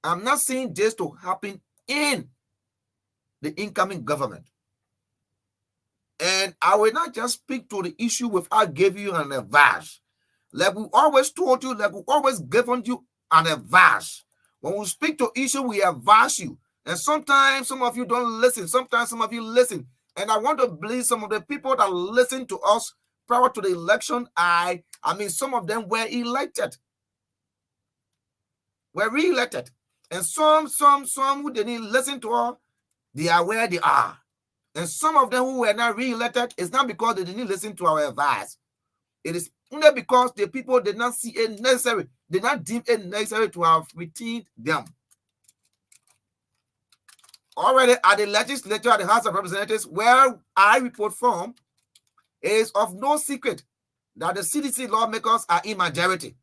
I'm not saying this to happen in the incoming government. And I will not just speak to the issue without giving you an advice. Like we always told you, like we always given you an advice. When we speak to issue, we advise you. And sometimes some of you don't listen. Sometimes some of you listen. And I want to believe some of the people that listen to us prior to the election, I mean, some of them were elected. Were re-elected. And some who didn't listen to us, they are where they are. And some of them who were not re-elected, it's not because they didn't listen to our advice. It is only because the people did not see it necessary, did not deem it necessary to have retained them. Already at the legislature, at the House of Representatives, where I report from, it is of no secret that the CDC lawmakers are in majority.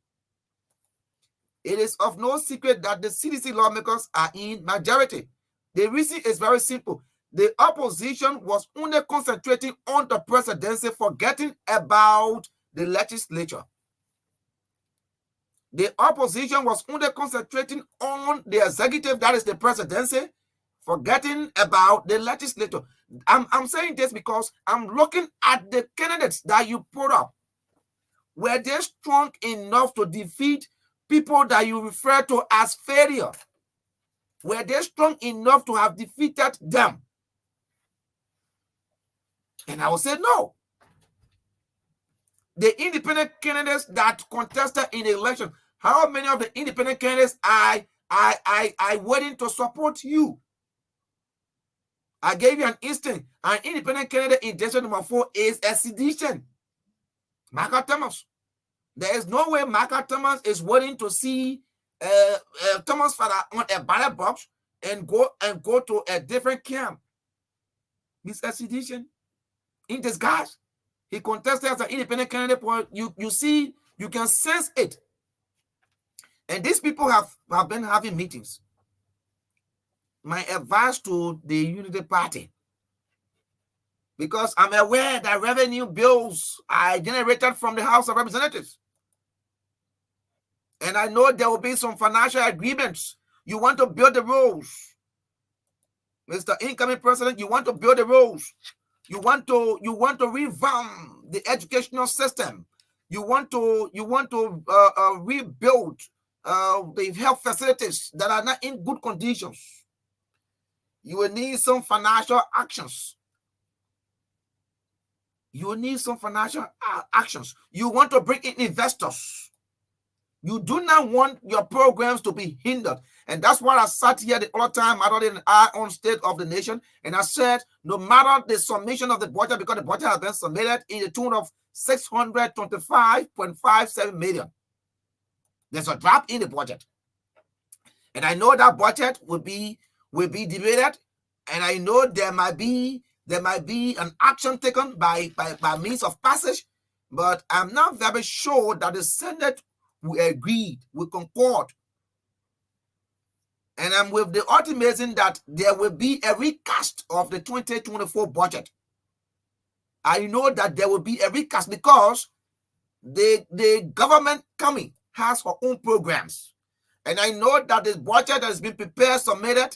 It is of no secret that the CDC lawmakers are in majority. The reason is very simple. The opposition was only concentrating on the presidency, forgetting about the legislature. The opposition was only concentrating on the executive, that is the presidency, forgetting about the legislature. I'm saying this because I'm looking at the candidates that you put up. Were they strong enough to defeat people that you refer to as failure? Were they strong enough to have defeated them? And I will say no. The independent candidates that contested in the election, how many of the independent candidates I waiting to support you? I gave you an instant. An independent candidate in district number 4 is a sedition. Michael Thomas. There is no way Michael Thomas is waiting to see Thomas father on a ballot box and go to a different camp. He's a sedition in disguise. He contested as an independent candidate. You see, you can sense it. And these people have been having meetings. My advice to the Unity Party, because I'm aware that revenue bills are generated from the House of Representatives. And I know there will be some financial agreements. You want to build the roads. Mr. Incoming President, you want to build the roads. You want to revamp the educational system. You want to rebuild the health facilities that are not in good conditions. You will need some financial actions. You will need some financial actions. You want to bring in investors. You do not want your programs to be hindered. And that's why I sat here the other time, other than our own State of the Nation, and I said, no matter the submission of the budget, because the budget has been submitted in the tune of 625.57 million. There's a drop in the budget. And I know that budget will be debated, and I know there might be an action taken by means of passage, but I'm not very sure that the Senate will agree, will concord. And I'm with the ultimatum that there will be a recast of the 2024 budget. I know that there will be a recast because the government coming has her own programs. And I know that the budget that has been prepared, submitted,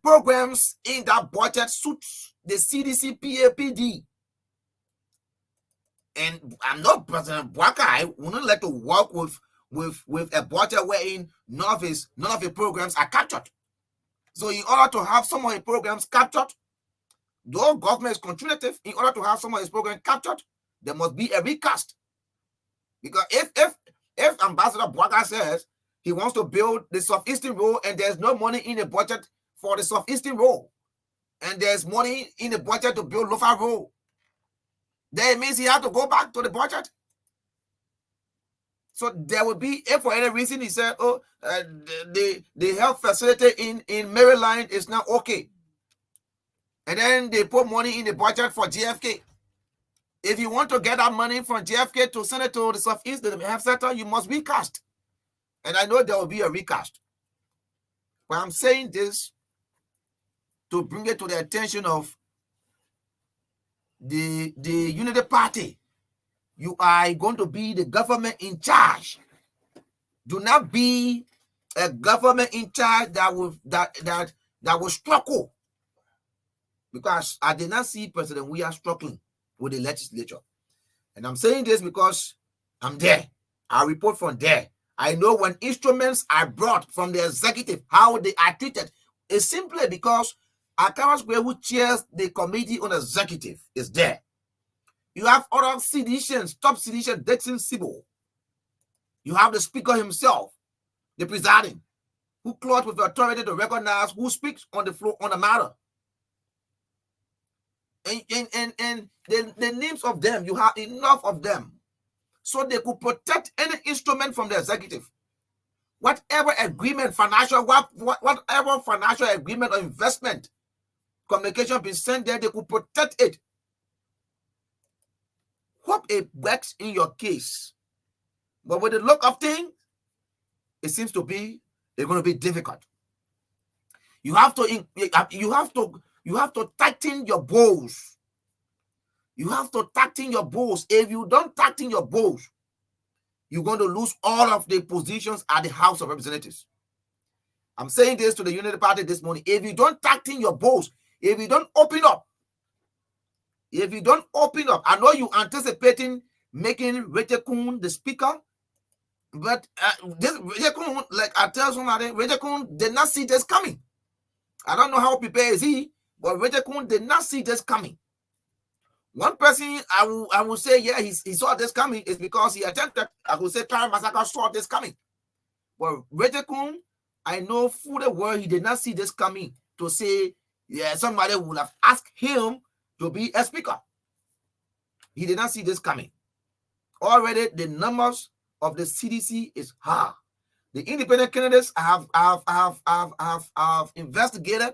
programs in that budget suits the CDC PAPD. And I'm not President Bwaka. I wouldn't like to work with a budget wherein none of his programs are captured. So in order to have some of his programs captured, though government is contributive, in order to have some of his programs captured, there must be a recast. Because if Ambassador Bwaka says he wants to build the Southeastern Road and there's no money in the budget for the Southeastern Road, and there's money in the budget to build Lofa Road, then it means he has to go back to the budget. So there will be, if for any reason he said, the health facility in Maryland is not okay, and then they put money in the budget for JFK. If you want to get that money from JFK to send it to the Southeast, the health center, you must recast. And I know there will be a recast. But I'm saying this to bring it to the attention of the Unity Party. You are going to be the government in charge. Do not be a government in charge that will struggle. Because I did not see President we are struggling with the legislature. And I'm saying this because I'm there. I report from there. I know when instruments are brought from the executive, how they are treated. It's simply because Akawas Gwe, who chairs the committee on executive, is there. You have other seditians, top seditian, Dixon Sibo. You have the speaker himself, the presiding, who clothed with authority to recognize who speaks on the floor on the matter. And the names of them, you have enough of them. So they could protect any instrument from the executive. Whatever agreement, financial, whatever financial agreement or investment, communication being sent there, they could protect it. Hope it works in your case. But with the look of things, it seems to be it's going to be difficult. You have to tighten your bows. You have to tighten your bows. If you don't tighten your bows, you're going to lose all of the positions at the House of Representatives. I'm saying this to the Unity Party this morning. If you don't tighten your bows, if you don't open up, I know you're anticipating making Rachel Kuhn the speaker, but this Rachel Kuhn, like I tell somebody, Rachel Kuhn did not see this coming. I don't know how prepared is he, but Rachel Kuhn did not see this coming. One person I will say, yeah, he saw this coming is because he attempted. I will say Karen Masaka saw this coming. But Rachel Kuhn, I know fully well he did not see this coming to say, yeah, somebody would have asked him to be a speaker. He did not see this coming. Already the numbers of the CDC is high. The independent candidates have investigated.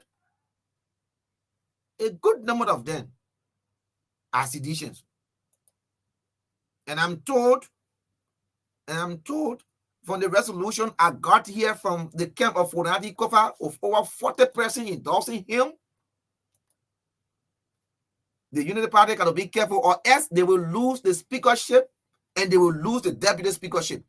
A good number of them are seditions. And I'm told from the resolution I got here from the camp of Fonati Kofa of over 40% endorsing him. The Unity Party got to be careful, or else they will lose the speakership and they will lose the deputy speakership.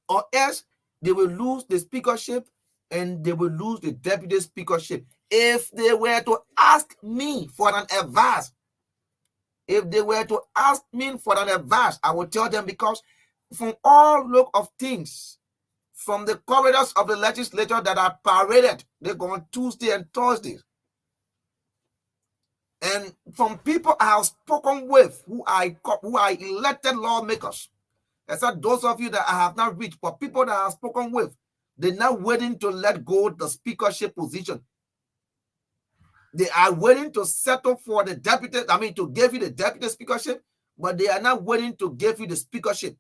Or else they will lose the speakership and they will lose the deputy speakership. If they were to ask me for an advice, I will tell them, because from all look of things, from the corridors of the legislature that are paraded, they go on Tuesday and Thursday, and from people I have spoken with who are elected lawmakers, except those of you that I have not reached, but people that I have spoken with, they're not willing to let go the speakership position. They are willing to settle for the deputy, to give you the deputy speakership, but they are not willing to give you the speakership.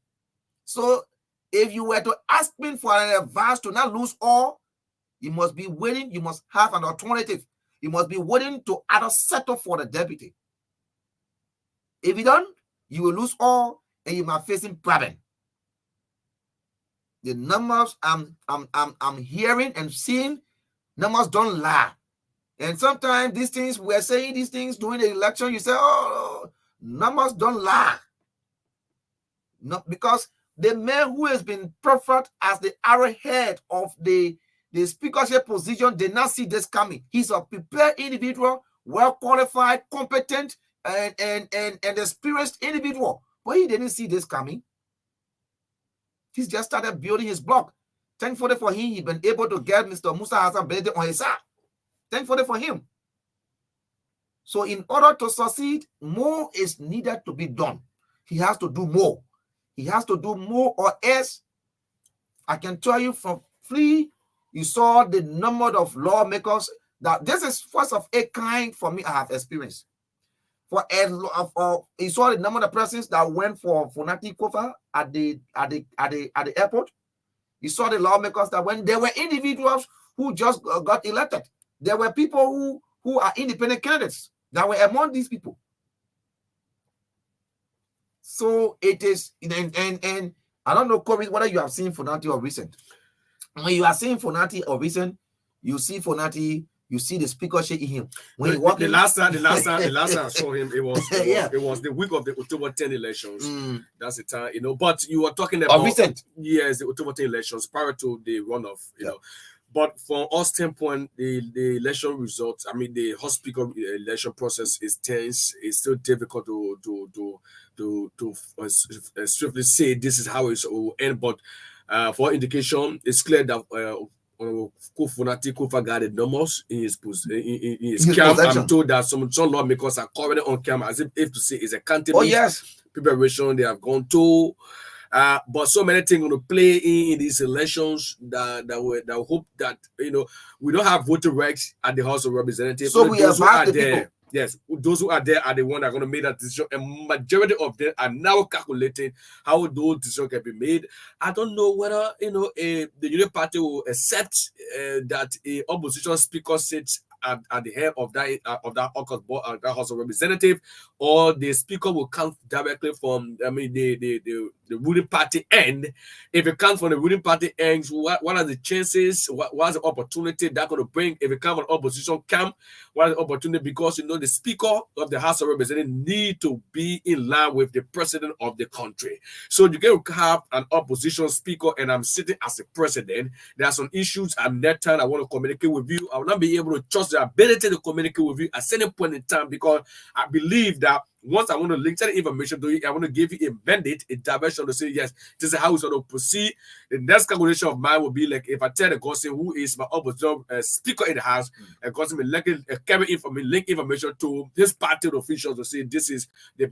So if you were to ask me for an advice to not lose all, you must be willing, you must have an alternative. You must be willing to either settle for the deputy. If you don't, you will lose all and you might face problem. The numbers I'm hearing and seeing, numbers don't lie. And sometimes these things, we're saying these things during the election, you say, oh, numbers don't lie. No, because the man who has been proffered as the arrowhead of the speakership position did not see this coming. He's a prepared individual, well qualified, competent, and experienced individual. But he didn't see this coming. He's just started building his block. Thankfully for him, he's been able to get Mr. Musa Hassan Belede on his side. Thankfully for him. So in order to succeed, more is needed to be done. He has to do more. He has to do more, or else, I can tell you from free, you saw the number of lawmakers that this is first of a kind for me I have experienced. You saw the number of persons that went for Fonati Kofa at the airport. You saw the lawmakers that went. There were individuals who just got elected. There were people who are independent candidates that were among these people. So it is, and I don't know, Korries, whether you have seen Fonati or recent. When you are seeing Fonati or recent, you see Fonati, you see the speaker shaking him when he The walking. last time I saw him, it was the week of the October 10 elections. That's the time, But you were talking about recent. Yes, the October 10 elections prior to the runoff, know. But from our standpoint, the election results, I mean, the House Speaker election process is tense. It's still difficult to swiftly say this is how it will end. But for indication, it's clear that Kofunati Kofa got the numbers in his camp. I'm told that some lawmakers are currently on camp as if to say it's a county preparation they have gone to. But so many things going to play in these elections that we hope that we don't have voting rights at the House of Representatives. So we are there. People. Yes, those who are there are the ones that are going to make that decision. And majority of them are now calculating how those decisions can be made. I don't know whether the Union Party will accept that a opposition speaker sits at the head of that House of Representatives, or the speaker will come directly from the ruling party end. If it comes from the ruling party ends, what are the chances? What's the opportunity that going to bring? If it comes from opposition camp, what is the opportunity? Because the speaker of the House of Representatives need to be in line with the president of the country. So you can have an opposition speaker, and I'm sitting as a president. There are some issues I'm not time I want to communicate with you. I will not be able to trust the ability to communicate with you at any point in time, because I believe that once I want to link that information to you, I want to give you a mandate, a direction to say, yes, this is how it's going to proceed. The next calculation of mine will be like, if I tell the Augustine, who is my opposition speaker in the House, and Augustine will carry link information to his party officials to say, this is the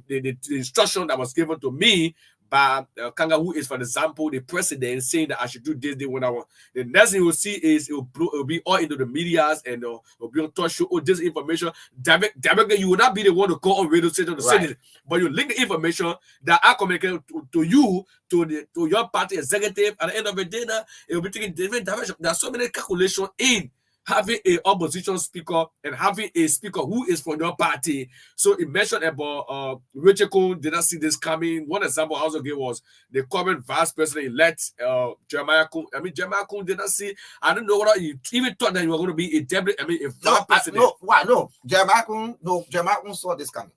instruction that was given to me by Karga, who is, for example, the president, saying that I should do this, when I want. The next thing you'll see is it will be all into the medias, and it'll be on talk show. Oh, this information directly, you will not be the one to go on radio station to say this, but you link the information that I communicate to you, to your party executive. At the end of the day, now it will be taking different direction. There are so many calculations in having a opposition speaker and having a speaker who is from your party. So it mentioned about Rachel Kuhn did not see this coming. One example I also gave was the current vice president-elect Jeremiah Kuhn. I mean, Jeremiah Kuhn did not see. I don't know whether you even thought that you were going to be a deputy. I mean, a vice president. No. Jeremiah Kuhn saw this coming.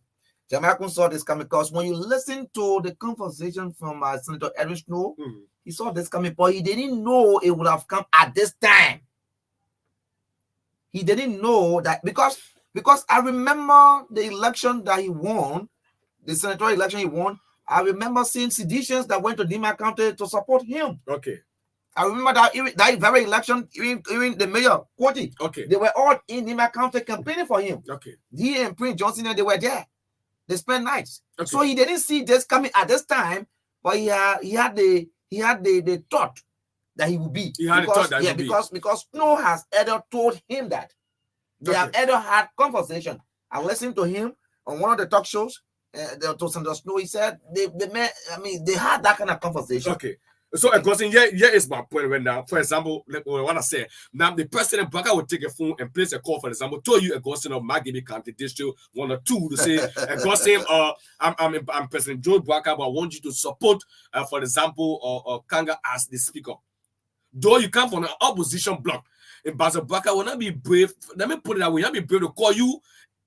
Jeremiah Kuhn saw this coming because when you listen to the conversation from Senator Edwin Snow, he saw this coming, but he didn't know it would have come at this time. He didn't know that because I remember the election that he won, the senatorial election he won. I remember seeing seditionists that went to Nima County to support him. Okay. I remember that very election, even the mayor, Korries. Okay. They were all in Nima County campaigning for him. Okay. He and Prince Johnson, they were there. They spent nights. Okay. So he didn't see this coming at this time, but he had the thought that he would be. Because Snow has either told him that. They have either had conversation. I listened to him on one of the talk shows. To Senator Snow, he said they had that kind of conversation. Okay. So, Augustine, here is my point right now. For example, like what I said, now the president Baka will take a phone and place a call, for example, to you, Augustine of Maggie County District 1 or 2 to say, Augustine, I'm President Joe Baka, but I want you to support, for example, Karga as the speaker. Though you come from an opposition bloc, in Basil Baka will not be brave. Let me put it that way. Not be brave to call you.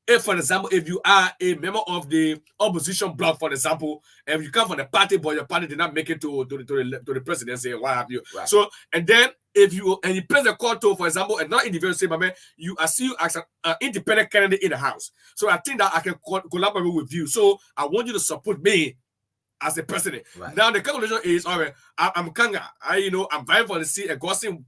If, for example, if you are a member of the opposition bloc, for example, and you come from the party, but your party did not make it to the presidency, what have you? Right. So, and then if you place the call to, for example, and not individual say, man, I see you as an independent candidate in the House. So I think that I can collaborate with you. So I want you to support me as the president. Right. Now the calculation is, all right, I'm Karga. I'm vying for the seat, and Augustine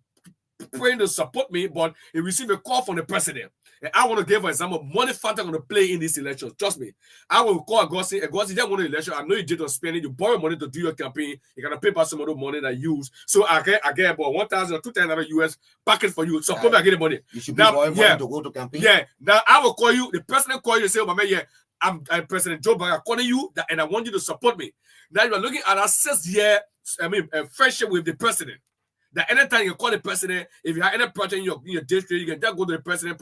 praying to support me, but he received a call from the president. And I want to give, for example, money factor going to play in these elections. Trust me. I will call Augustine. Augustine, you want the election. I know you did not spend it. You borrow money to do your campaign. You're going to pay back some of the money that you use. So I get about 1,000 or 2,000 US package for you. So come back, get the money. You should be borrowing money to go to campaign. Yeah. Now I will call you. The president call you and say, oh, man, yeah, I'm President Joe Biden calling you, and I want you to support me. Now you are looking at a 6-year, friendship with the president. That anytime you call the president, if you have any project in your district, you can just go to the president,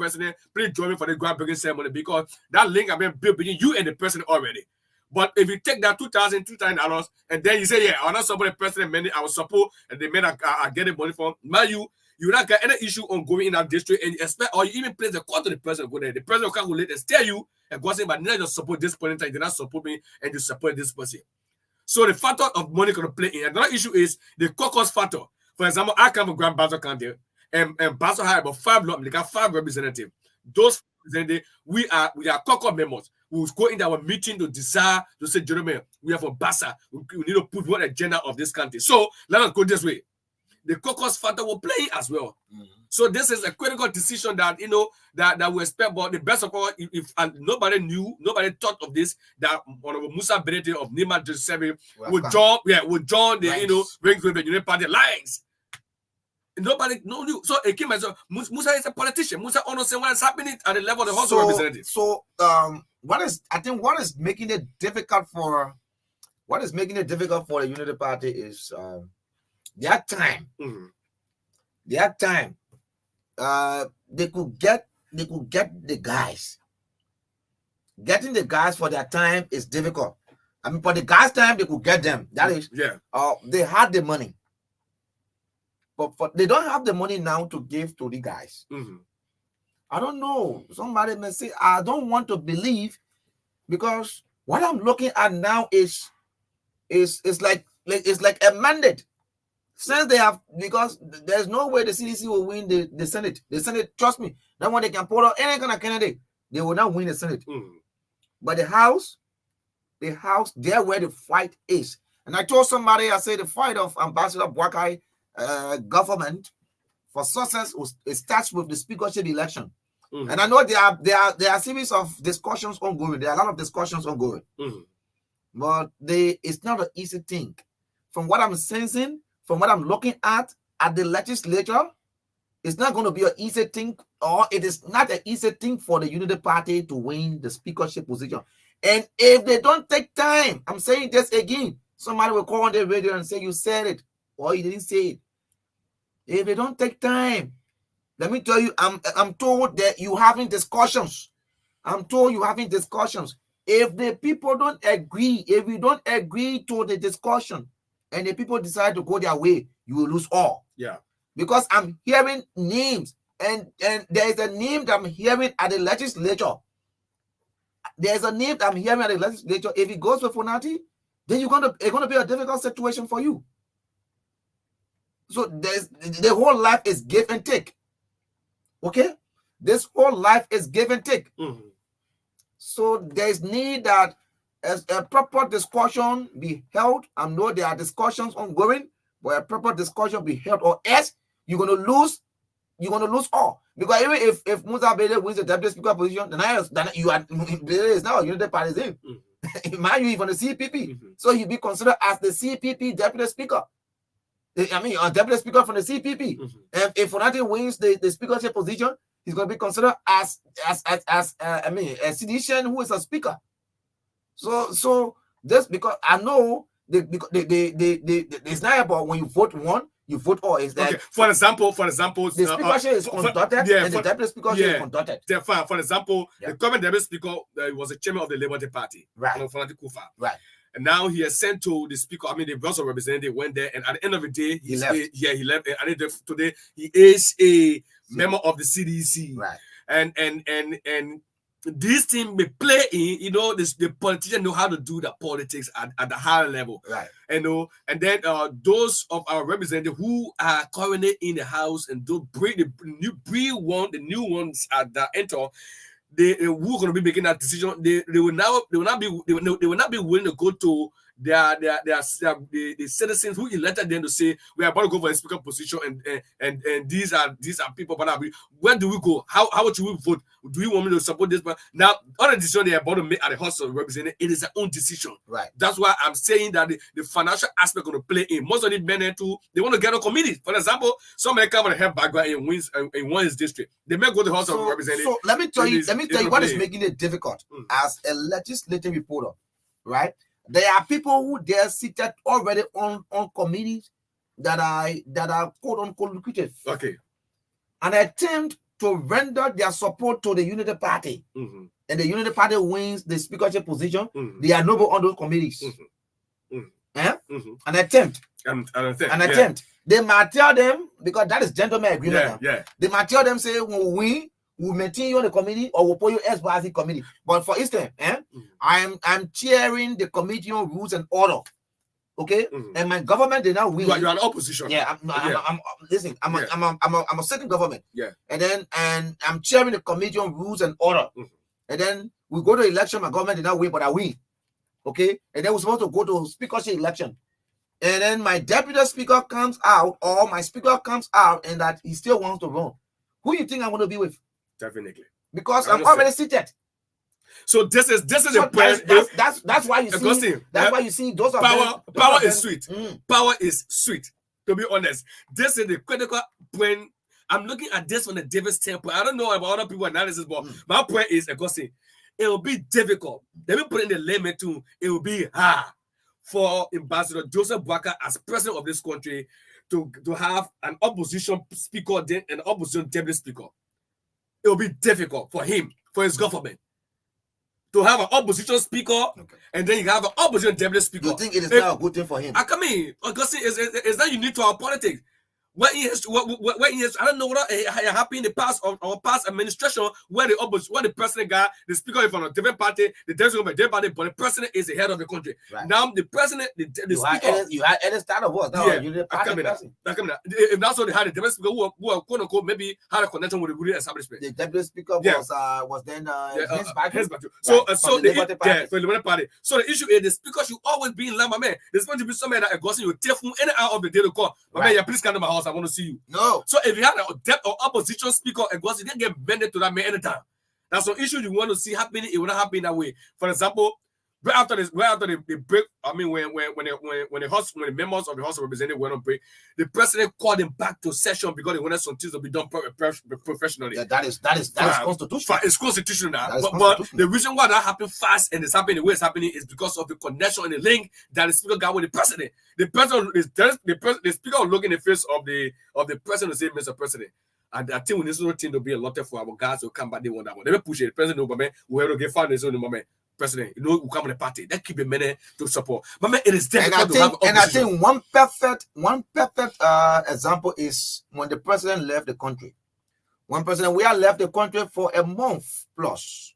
please join me for the groundbreaking ceremony, because that link has been built between you and the president already. But if you take that $2,000 and then you say, yeah, I'm not support the president, I will support, and the men are getting money from, you you will not get any issue ongoing in that district, and you expect, or you even place the call to the president, go there. The president will calculate and tell you, and go say, but now you support this point in time, you did not support me, and you support this person. So the factor of money going to play in. Another issue is the caucus factor. For example, I come from Grand Basel County, and Basel had about 5 law, they got 5 representatives. Those representatives, we are caucus members. We will go in our meeting to decide, to say, gentlemen, we are from Bassa. We need to put one agenda of this country. So let us go this way. The caucus factor will play as well. So this is a critical decision that that we expect. But the best of all, if nobody thought of this, that Honorable Musa Berete of Nima Josevi would join the rings with the United Party lines. Nobody knew. So it came as Musa is a politician. Musa understands what is happening at the level of the House of Representatives. So what is making it difficult for the Unity Party is their time. Their time. They could get the guys. Getting the guys for their time is difficult. I mean, for the guys' time, they could get them. That is, they had the money, but they don't have the money now to give to the guys. I don't know. Somebody may say, I don't want to believe, because what I'm looking at now is like a mandate. Since they have, because there's no way the CDC will win the Senate. The Senate, trust me, that one they can pull out any kind of candidate, they will not win the Senate. But the House, there where the fight is. And I told somebody, I said the fight of Ambassador Boakai government for success it starts with the speakership election. And I know there are a series of discussions ongoing. There are a lot of discussions ongoing. But it's not an easy thing. From what I'm sensing, from what I'm looking at the legislature, it's not going to be an easy thing, or it is not an easy thing for the Unity Party to win the speakership position. And if they don't take time, I'm saying this again, somebody will call on the radio and say, you said it, or you didn't say it. If they don't take time, let me tell you, I'm told that you're having discussions. I'm told you're having discussions. If the people don't agree, if you don't agree to the discussion, and the people decide to go their way, you will lose all. Yeah. Because I'm hearing names, and there is a name that I'm hearing at the legislature. There's a name that I'm hearing at the legislature. If it goes with Fonati, then it's gonna be a difficult situation for you. So the whole life is give and take. Okay? This whole life is give and take. So there's need that as a proper discussion be held. I know there are discussions ongoing, but a proper discussion be held, or else you're gonna lose all. Because even if Musa Bele wins the deputy speaker position, then you are is now Unity Party in. Mind you, even the CPP. So he'll be considered as the CPP deputy speaker. I mean, a deputy speaker from the CPP. And if Fonati wins the speakership position, he's gonna be considered as a citizen who is a speaker. So this, because I know it's not about when you vote one, you vote all. Is that for example, the speakership is conducted and the deputy speakership is conducted. For example, the current deputy speaker was the chairman of the Labour Party, right? Right. And now he has sent to the speaker. I mean, the House of Representatives went there, and at the end of the day, he left. He left. And today, he is a member of the CDC, right? And this thing may play in, the politicians know how to do the politics at the higher level, right? And then those of our representatives who are currently in the House and don't bring the new ones that enter. Who are going to be making that decision? They will not be willing to go to the citizens who elected them to say we are about to go for a speaker position, and these are people. But where do we go? How should we vote? Do we want me to support this? But now, all the decision they are about to make at the House of Representatives, it is their own decision. Right. That's why I'm saying that the financial aspect going to play in. Most of the men too, they want to get on committees. For example, somebody come with a head background in one district. They may go to the House of Representatives. So let me tell you what is making it difficult. As a legislative reporter, right? There are people who they are seated already on committees that are quote unquote lucrative. Okay. And attempt to render their support to the Unity Party. And the Unity Party wins the speakership position. They are no on those committees. An attempt. An attempt. An attempt. They might tell them, because that is gentleman agreement. Yeah, now. yeah. They might tell them, say, we will maintain you on the committee or we'll put you as the committee. But for instance, I'm chairing the committee on rules and order. Okay, and my government did not win. You're an opposition. Yeah, I'm listen. I'm a sitting government. Yeah, and I'm chairing the committee on rules and order. And then we go to election. My government did not win, but I win. Okay, and then we're supposed to go to speakership election. And then my deputy speaker comes out, or my speaker comes out, and that he still wants to run. Who you think I'm going to be with? Definitely. Because I'm already seated. So this is the point. That's why you see. Augustine, that's why you see those power is sweet. Power is sweet. To be honest, this is the critical point. I'm looking at this from the David standpoint. I don't know about other people's analysis, but my point is, Augustine, it will be difficult. Let me put in the limit too. It will be hard for Ambassador Joseph Boakai as president of this country to have an opposition speaker and an opposition deputy speaker. It will be difficult for him, for his government, to have an opposition speaker and then you have an opposition deputy speaker. You think it is not a good thing for him? I mean, Augustine, is that unique to our politics? What I don't know what happened in the past or past administration where the president got the speaker is from a different party, the deputy from a different party, but the president is the head of the country. Right. Now the president, the speaker, you had any style of what? No, you're the party person. If that's what they had, the deputy speaker who are quote unquote maybe had a connection with the ruling establishment. The deputy speaker was then his party. So the Liberal Party. So the issue is the speaker should always be in line, my man. There's going to be somebody that Augustine will take from any hour of the day to call. My man, please come to my house. I want to see you. No. So if you had a depth or opposition speaker and you didn't get bended to that man anytime. That's an issue you want to see happening. It will not happen that way. For example, right after the break, I mean when the members of the House of Representatives went on break, the president called them back to session because they wanted some things to be done professionally. Yeah, that is constitutional. It's constitutional now. But the reason why that happened fast and it's happening the way it's happening is because of the connection and the link that the speaker got with the president. The speaker will look in the face of the president and say, Mr. President. And I think when this thing to be a lot for our guys who come back, they want that one. They will push it. The president, we have to get found in the moment. President, we come on the party. That keep a minute to support. But man, it is difficult to have opposition. And I think one perfect example is when the president left the country. We have left the country for a month plus.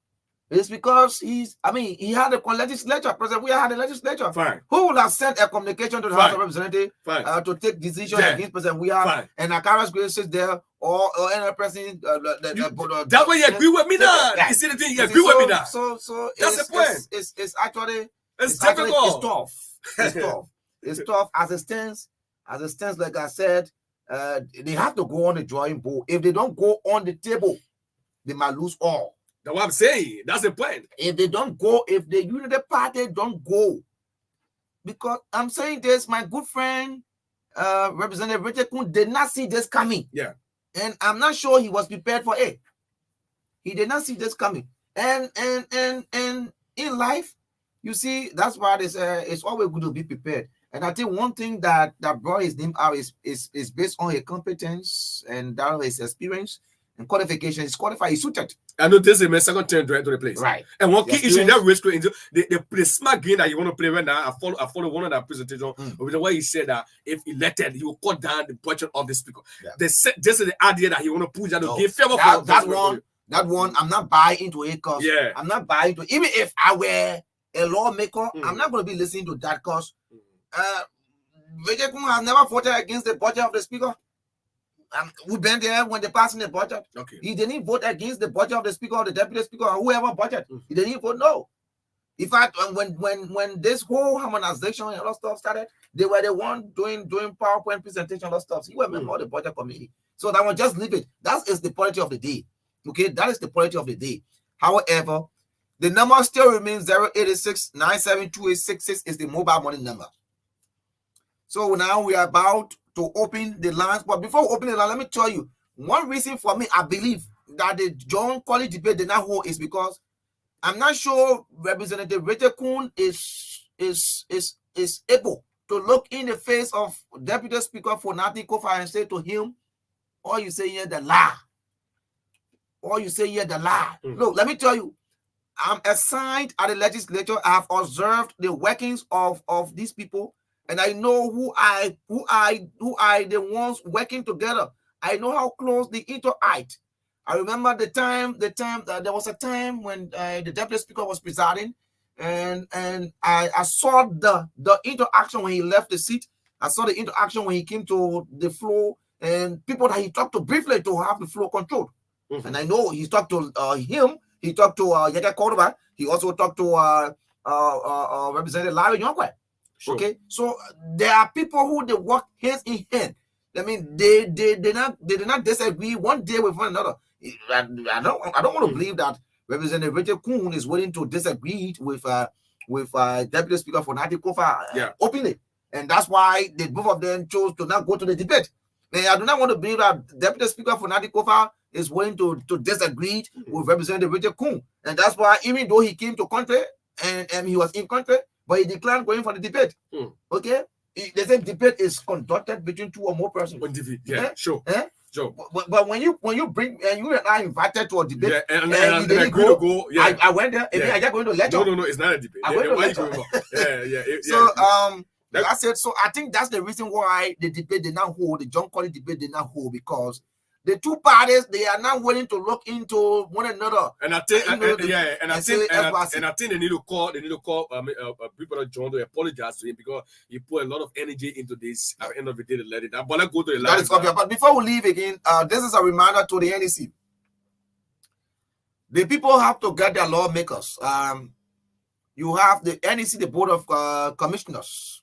It's because he had a legislature. President, we had a legislature. Fine. Who would have sent a communication to the House of Representatives to take decisions against President? We have and Akara's graces there, or any president. That's why you agree with me now. You see the thing, you agree with me now. So that's the point. It's actually difficult. It's tough. It's tough as it stands. Like I said, they have to go on the drawing board. If they don't go on the table, they might lose all. That's what I'm saying. That's the point. If they don't go, if the Unity Party don't go, because I'm saying this, my good friend, Representative Richard Kuhn did not see this coming. Yeah. And I'm not sure he was prepared for it. He did not see this coming. And in life, you see, that's why it's always good to be prepared. And I think one thing that brought his name out is based on his competence and that his experience and qualification. He's qualified, he's suited. I know this is my second term to enter the place. Right. And one key issue that race into the smart game that you want to play right now. I follow one of that presentation with the way he said that if elected, he will cut down the budget of the speaker. Yeah. This is the idea that he want to push that to give favor for that one. I'm not buying into it because I'm not buying into even if I were a lawmaker, I'm not going to be listening to that because Vijay Kumar has never voted against the budget of the speaker. We've been there when they passed in the budget. Okay. He didn't vote against the budget of the speaker or the deputy speaker or whoever budget. He didn't vote no. In fact, when this whole harmonization and all stuff started, they were the one doing PowerPoint presentation and all stuff. So you were a member of the budget committee. So that one, just leave it. That is the quality of the day. Okay, that is the quality of the day. However, the number still remains 086-972-866 is the mobile money number. So now we are about to open the lines. But before we open the line, let me tell you, one reason for me, I believe that the John Korries debate did not hold is because I'm not sure Representative Richard Kuhn is able to look in the face of Deputy Speaker Fonati Kofa and say to him, all you say here the lie. All you say here the lie. Look, let me tell you, I'm assigned at the legislature. I have observed the workings of these people. and I know who I the ones working together. I know how close the interact. I remember the time there was a time when the deputy speaker was presiding, and I saw the interaction when he left the seat. I saw the interaction when he came to the floor, and people that he talked to briefly to have the floor controlled. And I know he talked to him. He talked to Yaga Korba. He also talked to Representative Larry Youngquay. Sure. Okay, so there are people who they work hands in hand. I mean, they did not disagree one day with one another. I don't want to believe that Representative Richard Kuhn is willing to disagree with Deputy Speaker Fonati Kofa openly, and that's why the both of them chose to not go to the debate. And I do not want to believe that Deputy Speaker Fonati Kofa is willing to disagree with Representative Richard Kuhn, and that's why even though he came to country and he was in country, but he declined going for the debate. Okay, they say debate is conducted between two or more persons. Sure. Sure. But when you bring and you and I invited to a debate, and I go. I went there. And I just going to lecture. No, it's not a debate. I went to lecture. So that's it. So I think that's the reason why the debate did not hold. The John Korries debate did not hold, because the two parties, they are not willing to look into one another. And I think, I think they need to call people that John to apologize to him, because he put a lot of energy into this. At the end of the day, to let it down. But let's go to the last. But before we leave again, this is a reminder to the NEC. The people have to get their lawmakers. You have the NEC, the Board of Commissioners.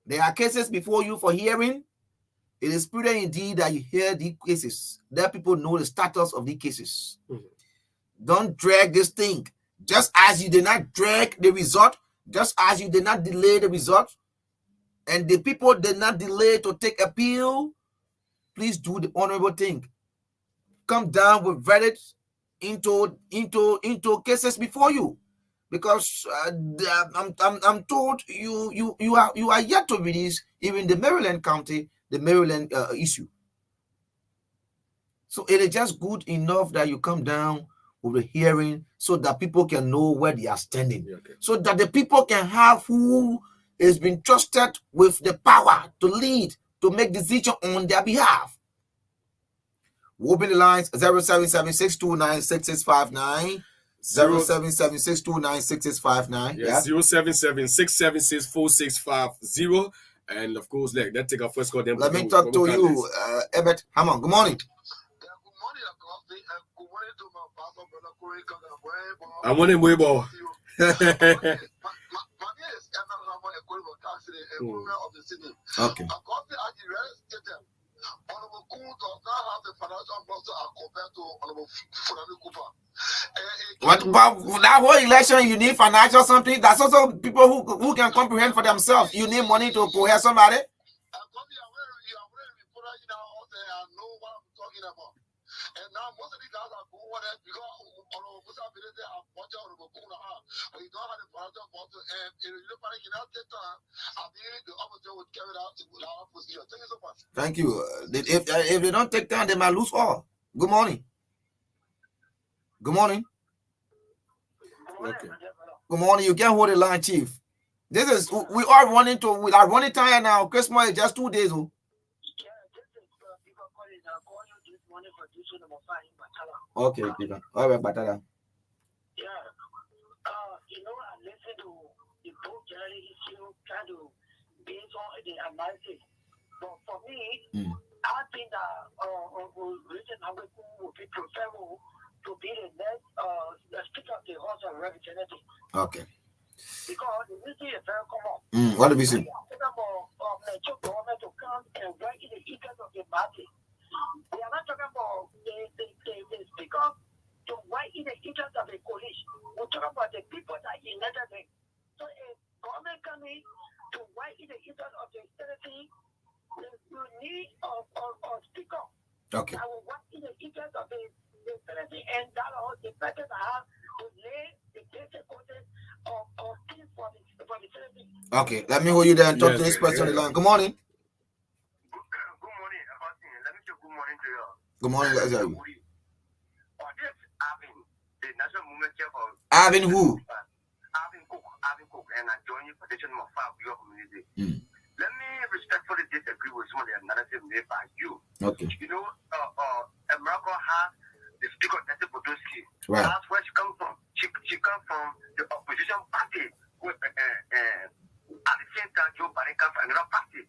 There are cases before you for hearing. It is prudent indeed that you hear the cases, that people know the status of the cases. Don't drag this thing. Just as you did not drag the result, just as you did not delay the result, and the people did not delay to take appeal, please do the honorable thing. Come down with verdicts into cases before you, because I'm told you are yet to release even the Maryland County. The Maryland issue. So it is just good enough that you come down with a hearing so that people can know where they are standing. So that the people can have who has been trusted with the power to lead, to make decisions on their behalf. We'll open the lines 0776296659. 0776296659. Yes, 0776764650. And of course, let's take our first call. Then let me talk to you, Ebert Hammond. Good morning. Good morning, good morning to my pastor, brother Korries. I want him way more. My name is Ebert Hammond, a Korries taxi, a woman of the city. Okay. According to the real estate, Honorable Kuhn does not have the financial muscle as compared to Honorable Fonati Kofa. But that whole election, you need financial something. That's also people who can comprehend for themselves. You need money to cohere somebody. And now most of the guys are going with it because Honorable Musa Bilete have watched Honorable Kuhn, but he don't have the financial muscle. And if you look at it, in that time, I think the opposite would carry out to our position. Thank you so much. Thank you. If they don't take time, they might lose all. Good morning. Good morning. Okay. Good morning. You can't hold the line, Chief. We are running time now. Christmas is just 2 days. Yeah, this is people calling you this morning for this number 5 in Batala. Okay, Peter. All right, Batala. Yeah. I listen to the book generally issue, try to base on the analysis. But for me, I think that Richard Hammond would be preferable to be the next Speaker of the House of Representatives. Okay. Because the issue is very common. What do we see? We are talking about the government to come and work in the interest of the market. We are not talking about the Speaker to work in the interest of the coalition. We're talking about the people that elected them. So if government coming to work in the interest of the citizen, you need a Speaker. Okay. I will work in the interest of the citizen, and that was the person I have to lay the basic content of things for the citizen. Okay, let me hold you there and talk to this person on the line. Good morning. Good morning, Augustine. Let me say good morning to you. Good morning, let's hear you. This Avin, the national movement chair for Avin who? Avin Cook, and I join you for the of 5 your community. let me respectfully disagree with some of the analysis made by you. Okay. You know, America has the speaker Nancy Pelosi. Right. That's where she comes from. She comes from the opposition party. With, at the same time, Joe Biden comes from another party.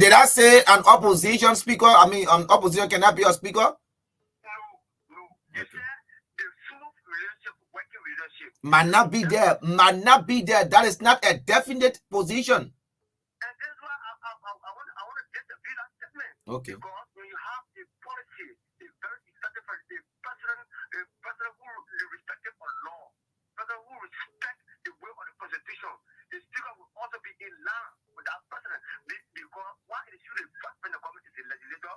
Did I say an opposition speaker? I mean, an opposition cannot be a speaker. No. You said the smooth relationship, working relationship. Might not be there. That is not a definite position. And this is why I want to disagree that statement. Okay. Because when you have a policy, a very effective a president who is respected for law, president who respects the will of the constitution, the speaker will also be in line with that president. Because why it should when the government is the legislator,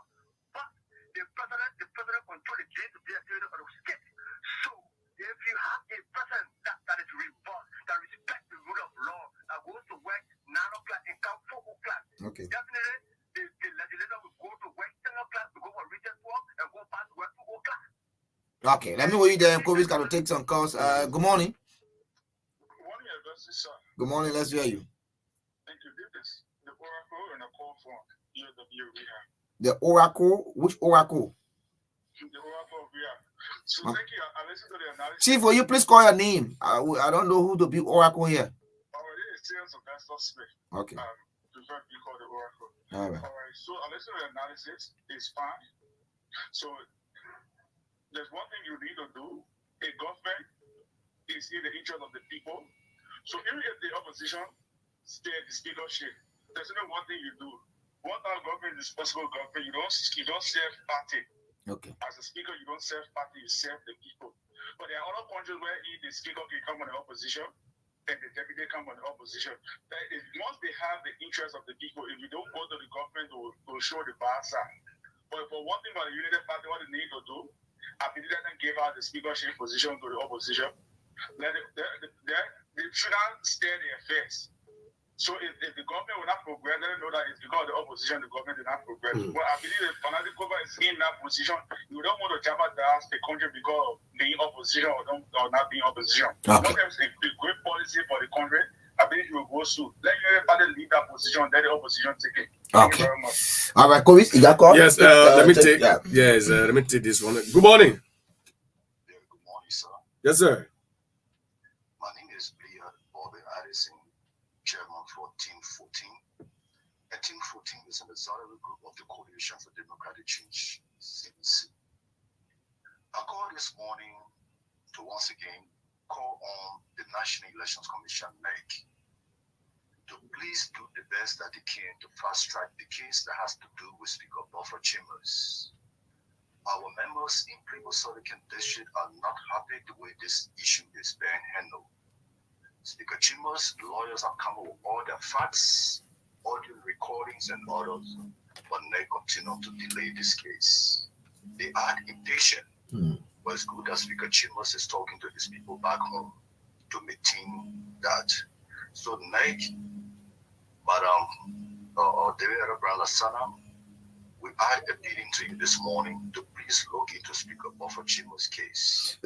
but the president controls the day-to-day activity of the state. So if you have a president that is revolved, that respects the rule of law, that goes to work 9 o'clock and come 4 o'clock, Okay. definitely the legislator will go to work 10 o'clock, to go for recess work, and go back to work 2 o'clock. Okay, let me wait there. Korries got to take some calls. Good morning. Good morning, Augustine, sir. Good morning. Let's hear you. Thank you. This is the oracle and a call from EW Rehab. The oracle. Which oracle? The oracle of Rehab. So thank you. I listened to the analysis. Chief, will you please call your name? I don't know who to be oracle here. Already experience of Augustine Smith. Okay. Prefer to be called the oracle. All right. All right. So I listened to the analysis. It's fine. So there's one thing you need to do. A government is in the interest of the people. So even if the opposition stay at the speakership, there's only one thing you do. One time government is possible government. You don't serve party. Okay. As a speaker, you don't serve party. You serve the people. But there are other countries where the speaker can come on the opposition and the deputy come on the opposition. Once they have the interest of the people, if you don't go to the government to show the bad side. But for one thing about the United Party, what they need to do, I believe that they give out the speakership position to the opposition. They should not stay their face. So if the government will not progress, they know that it's because of the opposition, the government did not progress. But I believe if another government is in that position, you don't want to jeopardize the country because of being opposition or not being opposition. Okay. Once there's a great policy for the country, I believe you will go through. Let everybody leave that position, let the opposition take it. Thank you very much. All right, Korries, you got call? Yes, let me take this one. Good morning. Yeah, good morning, sir. Yes, sir. My name is Leah Bobby Addison, chairman for Team 14. And Team 14 is an auxiliary group of the Coalition for Democratic Change, CDC. I called this morning to once again call on the National Elections Commission, NEC, to please do the best that they can to fast-track the case that has to do with Speaker Buffer Chambers. Our members in Plymouth-Southern District are not happy the way this issue is being handled. Speaker Chambers' lawyers have come up with all the facts, audio recordings, and others, but they continue to delay this case. They are impatient, but it's good that Speaker Chambers is talking to his people back home to maintain that. So, NEC, Madam David Lasana, we are appealing to you this morning to please look into Speaker Buffer Chambers' case.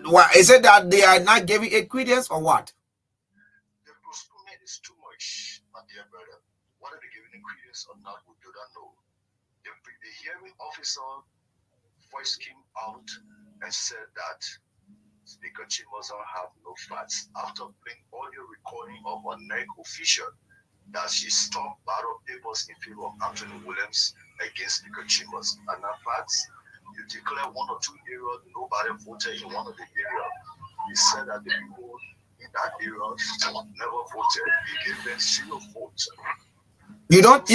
Why is it that they are not giving a credence or what? The postponement is too much, my dear brother. Whether they're giving a credence or not, we do not know. The hearing officer voice came out and said that Speaker Chambers don't have no facts after playing audio recording of a NEC official that she stopped ballot papers in favor of Anthony Williams against Speaker Chambers. And in fact, you declare 1 or 2 areas, nobody voted in one of the areas. He said that the people in that area never voted. He gave them 0 votes. You don't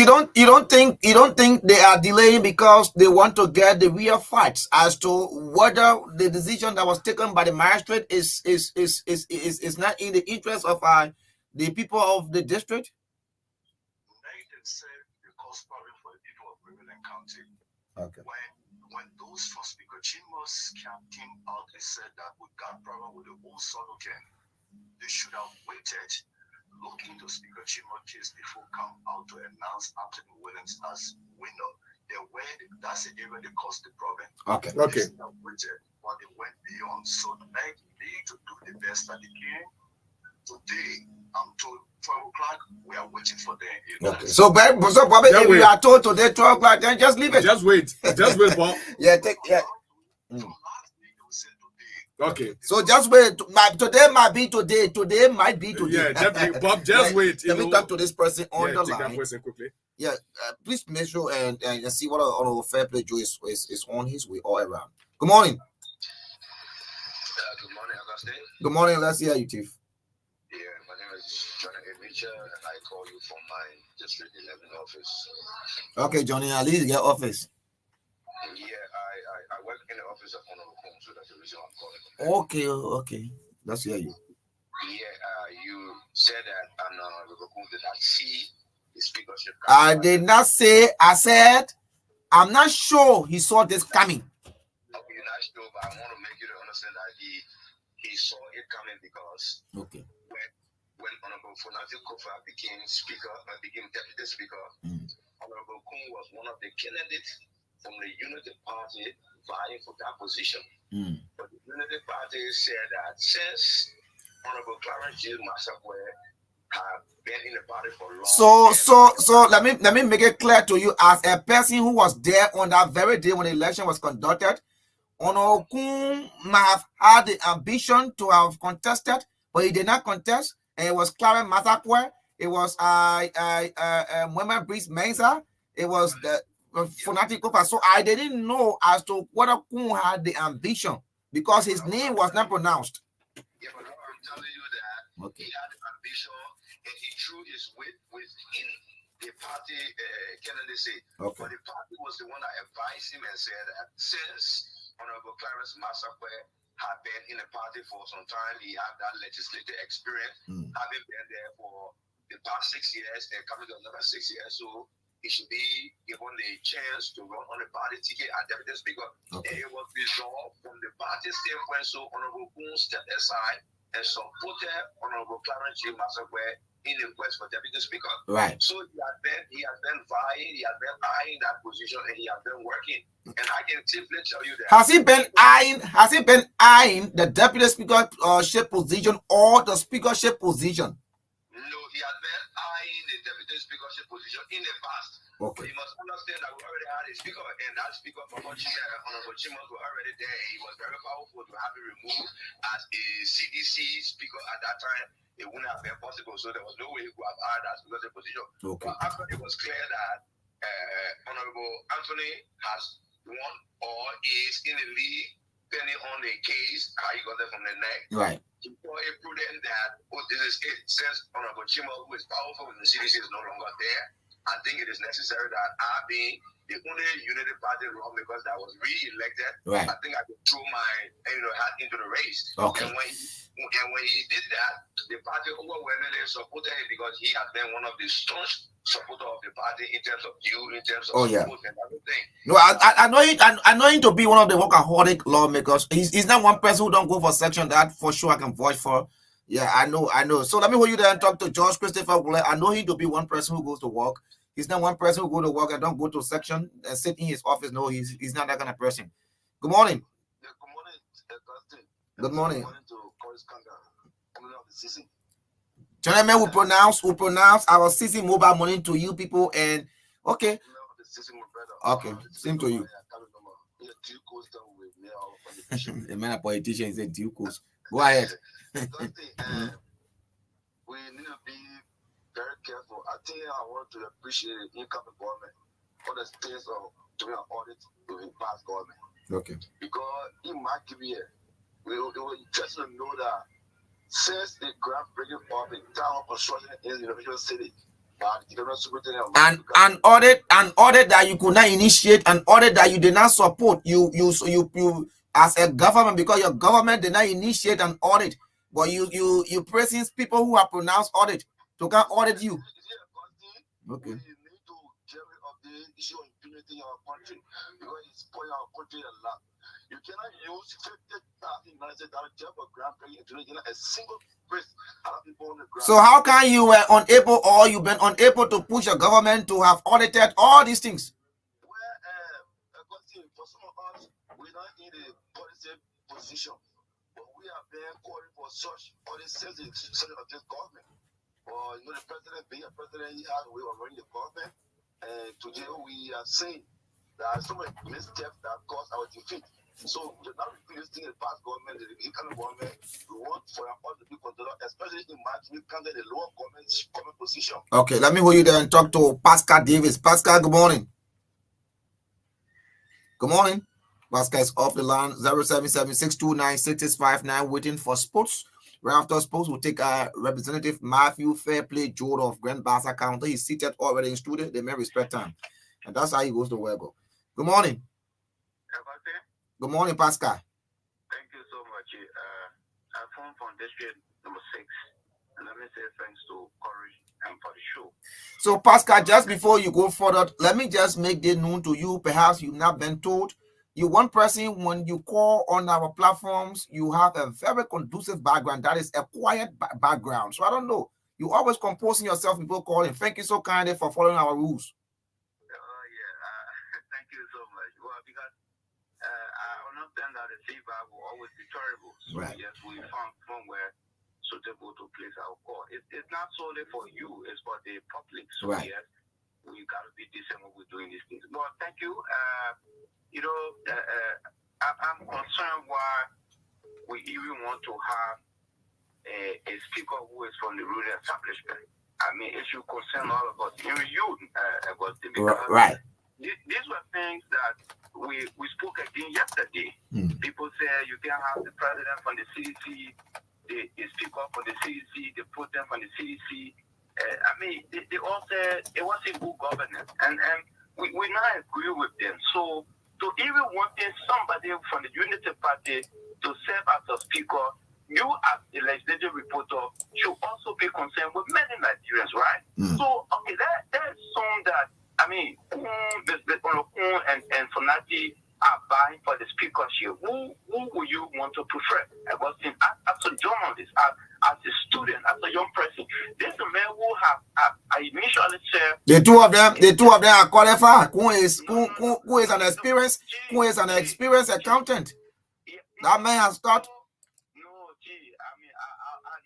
think they are delaying because they want to get the real facts as to whether the decision that was taken by the magistrate is not in the interest of the people of the district? Nathan said because problem for the people of Maryland County. Okay. When those from Speaker Chambers came out and said that we got problem with the whole Solocan, they should have waited, look into Speaker Chambers' case before come out to announce Anthony Williams as winner. That's the area that caused the problem. Okay. They should have waited, but they went beyond. So they need to do the best that they can. Today, I'm told 12 o'clock. We are waiting for them. You know? Okay. So Bobby, Then if wait. you are told today 12 o'clock, then just leave it. Just wait, Bob. Yeah, take yeah. From last week, they said today. Okay. So just wait. Today might be today. Today might be today. Yeah, definitely, Bob. Just Yeah, wait. Let me talk to this person on the take that line. person quickly. Yeah, please make sure and see what our fair play Joe is on his way all around. Good morning. Good morning, Augustine. Good morning. Let's hear you, Chief. Yeah, my name is Johnny Mitchell, and I call you from my District 11 office. Okay, Johnny, at least your office. Yeah, I work in the office of Honorable Combs, so that's the reason I'm calling. Okay. Let's hear you. Yeah, you said that Honorable Combs did not see the speakership. I did not say. I said I'm not sure he saw this coming. Okay, you're not sure, but I want to make you to understand that he saw it coming because Okay. when Honorable Fonati Kofa became deputy speaker, Honorable Kun was one of the candidates from the Unity Party vying for that position. But the Unity Party said that since Honorable Clarence J. Masakwe had been in the party for long. So let me make it clear to you as a person who was there on that very day when the election was conducted. Onokun might have had the ambition to have contested, but he did not contest. And it was Clarence Masakwe. It was Women Breeze Mensa. It was the Fonati Kofa. So I didn't know as to whether Kun had the ambition because his name was not pronounced. Yeah, but I'm telling you that he had the ambition and he threw his weight within the party candidacy. Okay. But the party was the one that advised him and said that since Honorable Clarence Masakwe had been in the party for some time, he had that legislative experience, having been there for the past 6 years and coming to another 6 years. So he should be given the chance to run on the party ticket as deputy speaker. Okay. And it was resolved from the party standpoint, so Honorable Kun stepped aside and supported Honorable Clarence J. Masakwe in the quest for deputy speaker. Right. So he has been vying, he has been eyeing that position, and he has been working. And I can safely tell you that Has he been eyeing the deputy speakership position or the speakership position? No, he has been eyeing the deputy speakership position in the past. Okay. But you must understand that we already had a speaker, and that speaker from Honorable Chimas was already there. He was very powerful to have him removed as a CDC speaker at that time. It wouldn't have been possible, so there was no way he could have hired that speakership position. Okay. But after it was clear that Honorable Anthony has won or is in the league, depending on the case, how he got it from the neck. Right. He thought it prudent that this is it. Since Honorable Chima, who is powerful in the CDC, is no longer there, I think it is necessary that I be the only Unity Party lawmakers that was re-elected. Right. I think I could throw my hat into the race. Okay. And when he did that, the party overwhelmingly supported him because he has been one of the staunch supporter of the party in terms of in terms of support and everything. No, I know him to be one of the workaholic lawmakers. He's not one person who don't go for section. That for sure I can voice for. Yeah, I know. So let me hold you there and talk to George Christopher. I know him to be one person who goes to work. He's not one person who go to work and don't go to section and sit in his office. No, he's not that kind of person. Good morning. Yeah, good morning, Augustine. Good morning. Good morning to Korries Karga, coming of the season. Gentlemen, we pronounce our CC mobile money to you people and okay. Okay, same to you. The man a politician is a Duke. Go ahead. We need to be very careful. I think I want to appreciate the incoming government for the space of doing an audit with the past government. Okay. Because in my career, we were interested to know that since the groundbreaking of the town construction in the University City, an audit that you could not initiate, an audit that you did not support, you as a government, because your government did not initiate an audit, but you praising people who are pronounced audit to come audit you. Okay. We need to get rid of the issue of impunity in our country because it's spoiling our country a lot. You cannot use $50,000 just for groundbreaking to a single place. So how can you were unable or you've been unable to push your government to have audited all these things? Well, for some of us, we're not in a policy position, but we are being calling for such audit since the of this government. Or the president being a president, he has a way of running the government. And today we are seeing there are so many missteps that cause our defeat. So we not repeat this thing in the past government, the kind of government we want for us to be controlled, especially in March, we can get a lower government position. Okay, let me hold you there and talk to Pascal Davis. Pascal, good morning. Good morning. Pascal is off the line. 077-629-6659, waiting for sports. Right after sports, we'll take Representative Matthew Fairplay Jordan of Grand Bassa County. He's seated already in studio. They may respect time. And that's how he goes to work. Good morning. Good morning, Pascal. Thank you so much. I phone from district number 6. And let me say thanks to Korries and for the show. So, Pascal, just before you go further, let me just make this known to you. Perhaps you've not been told. You one person, when you call on our platforms, you have a very conducive background. That is a quiet background. So I don't know. You always composing yourself before calling. Thank you so kindly for following our rules. Thank you so much. Well, because I understand that the feedback will always be terrible. So Right. yes, we found somewhere suitable to place our call. It's not solely for you, it's for the public. So Right. yes, we got to be decent when we're doing these things. But thank you. I'm concerned why we even want to have a speaker who is from the rural establishment. I mean, it should concern all of us, even you, Augustine, because Right. these were things that we spoke again yesterday. People say you can have the president from the CDC, the speaker from the CDC, the president from the CDC. They all said it wasn't good governance, and we not agree with them. So to even wanting somebody from the Unity Party to serve as a speaker, you as a legislative reporter should also be concerned with many Nigerians, right? So okay, there's some that and Sonati are vying for the speakership. Who would you want to prefer? Augustine, as a journalist, as a student, as a young person, this is a man who I initially said The two of them are qualified. Who is an experienced accountant. That man has taught. No, I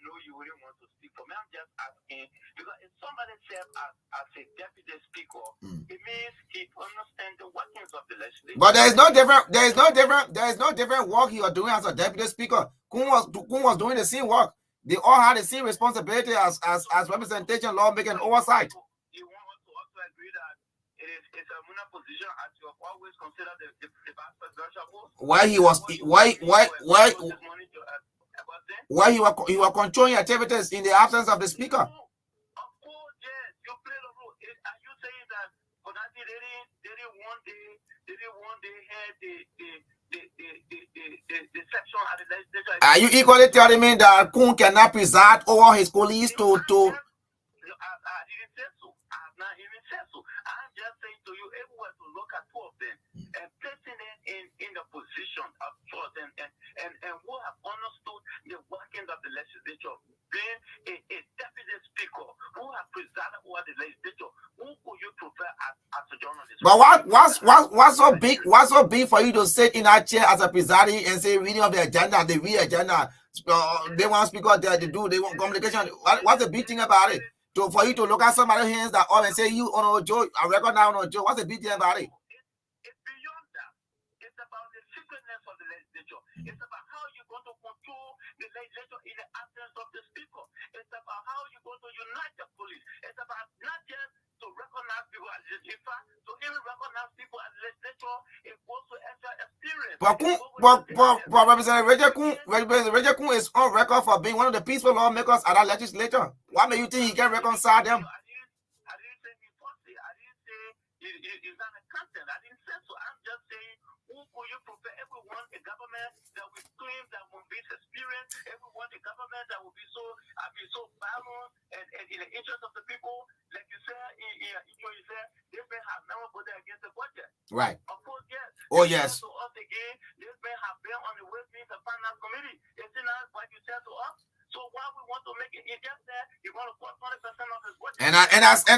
know you wouldn't want to speak for me. I'm just asking because if somebody serves as a deputy speaker, it means he understands the workings of the legislature. But there is no different work you are doing as a deputy speaker. Kun was doing the same work. They all had the same responsibility as representation, lawmaking, and oversight. You want us to also agree that it's a money position as you have always considered the vice presidential post? Why he was controlling activities in the absence of the speaker. Of course, yes, you play the role. Are you saying that for that they didn't want they had the section at the legislature? Are you equally telling me that Kun cannot preside over his colleagues to? I didn't say so. I have not even said so. I'm just saying to you, if we were to look at two of them and placing them in the position of trust and who have understood the workings of the legislature, being a deputy speaker who have presided over the legislature, who could you prefer as a journalist? But what's so big for you to sit in that chair as a presiding and say reading of the agenda, they read agenda, they want speaker, they want communication. What's the big thing about it? For you to look at somebody's hands that all and say you on Joe, I recognize on Joe. What's the big thing about it? It's beyond that. It's about the secretness of the legislature. It's about how you're going to control the legislature in the absence of the speaker. It's about how you're going to unite the police. It's about not just to recognize people as legislature, to even recognize people as legislature. It goes to extra experience. But Representative Kun is on record for being one of the peaceful lawmakers at our legislature. Why may you think he can reconcile them? I didn't say he party. I didn't say he's not a content. I didn't say so. I'm just saying, who could you prefer? Everyone, a government that will claim that will be experienced. Everyone, a government that will be so violent and in the interest of the people. Like you said, you said this may have never voted against the budget. Right. Of course, yes. Oh, yes. To us again, this may have been on the Westminster Finance Committee. Isn't that what you said to us? So why we want to make it? He just said you're going to cut 20% of his budget. And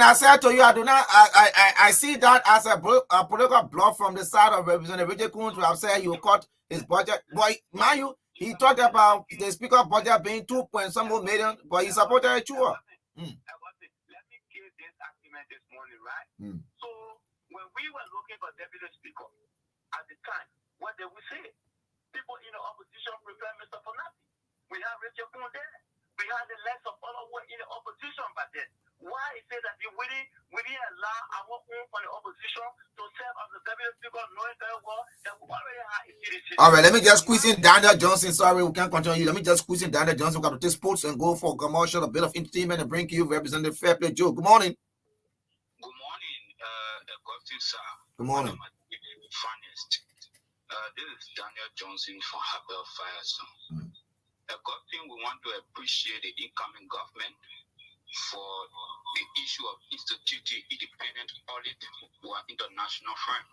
I said to you, I do not. I see that as a political bluff from the side of Representative Kun to have said he will cut his budget. But mind you, he talked about the speaker budget being 2 point some million, but he supported it too. Augustine, let me give this argument this morning, right? So when we were looking for deputy speaker at the time, what did we say? People in the opposition prefer Mr. Fonati. We have Richard Kuhn there. We had the less of all of in the opposition back then. Why is it that we didn't allow our own from the opposition to serve as the deputy speaker, knowing very well that we already had a CDC? All right, let me just squeeze in Daniel Johnson. Sorry, we can't continue. Let me just squeeze in Daniel Johnson. We've got to take sports and go for a commercial, a bit of entertainment, and bring you Representative Fair Play Joe. Good morning. Good morning, Augustine, sir. Good morning. Finest. This is Daniel Johnson from Harper Firestone. Augustine, we want to appreciate the incoming government for the issue of instituting independent audit for international firm.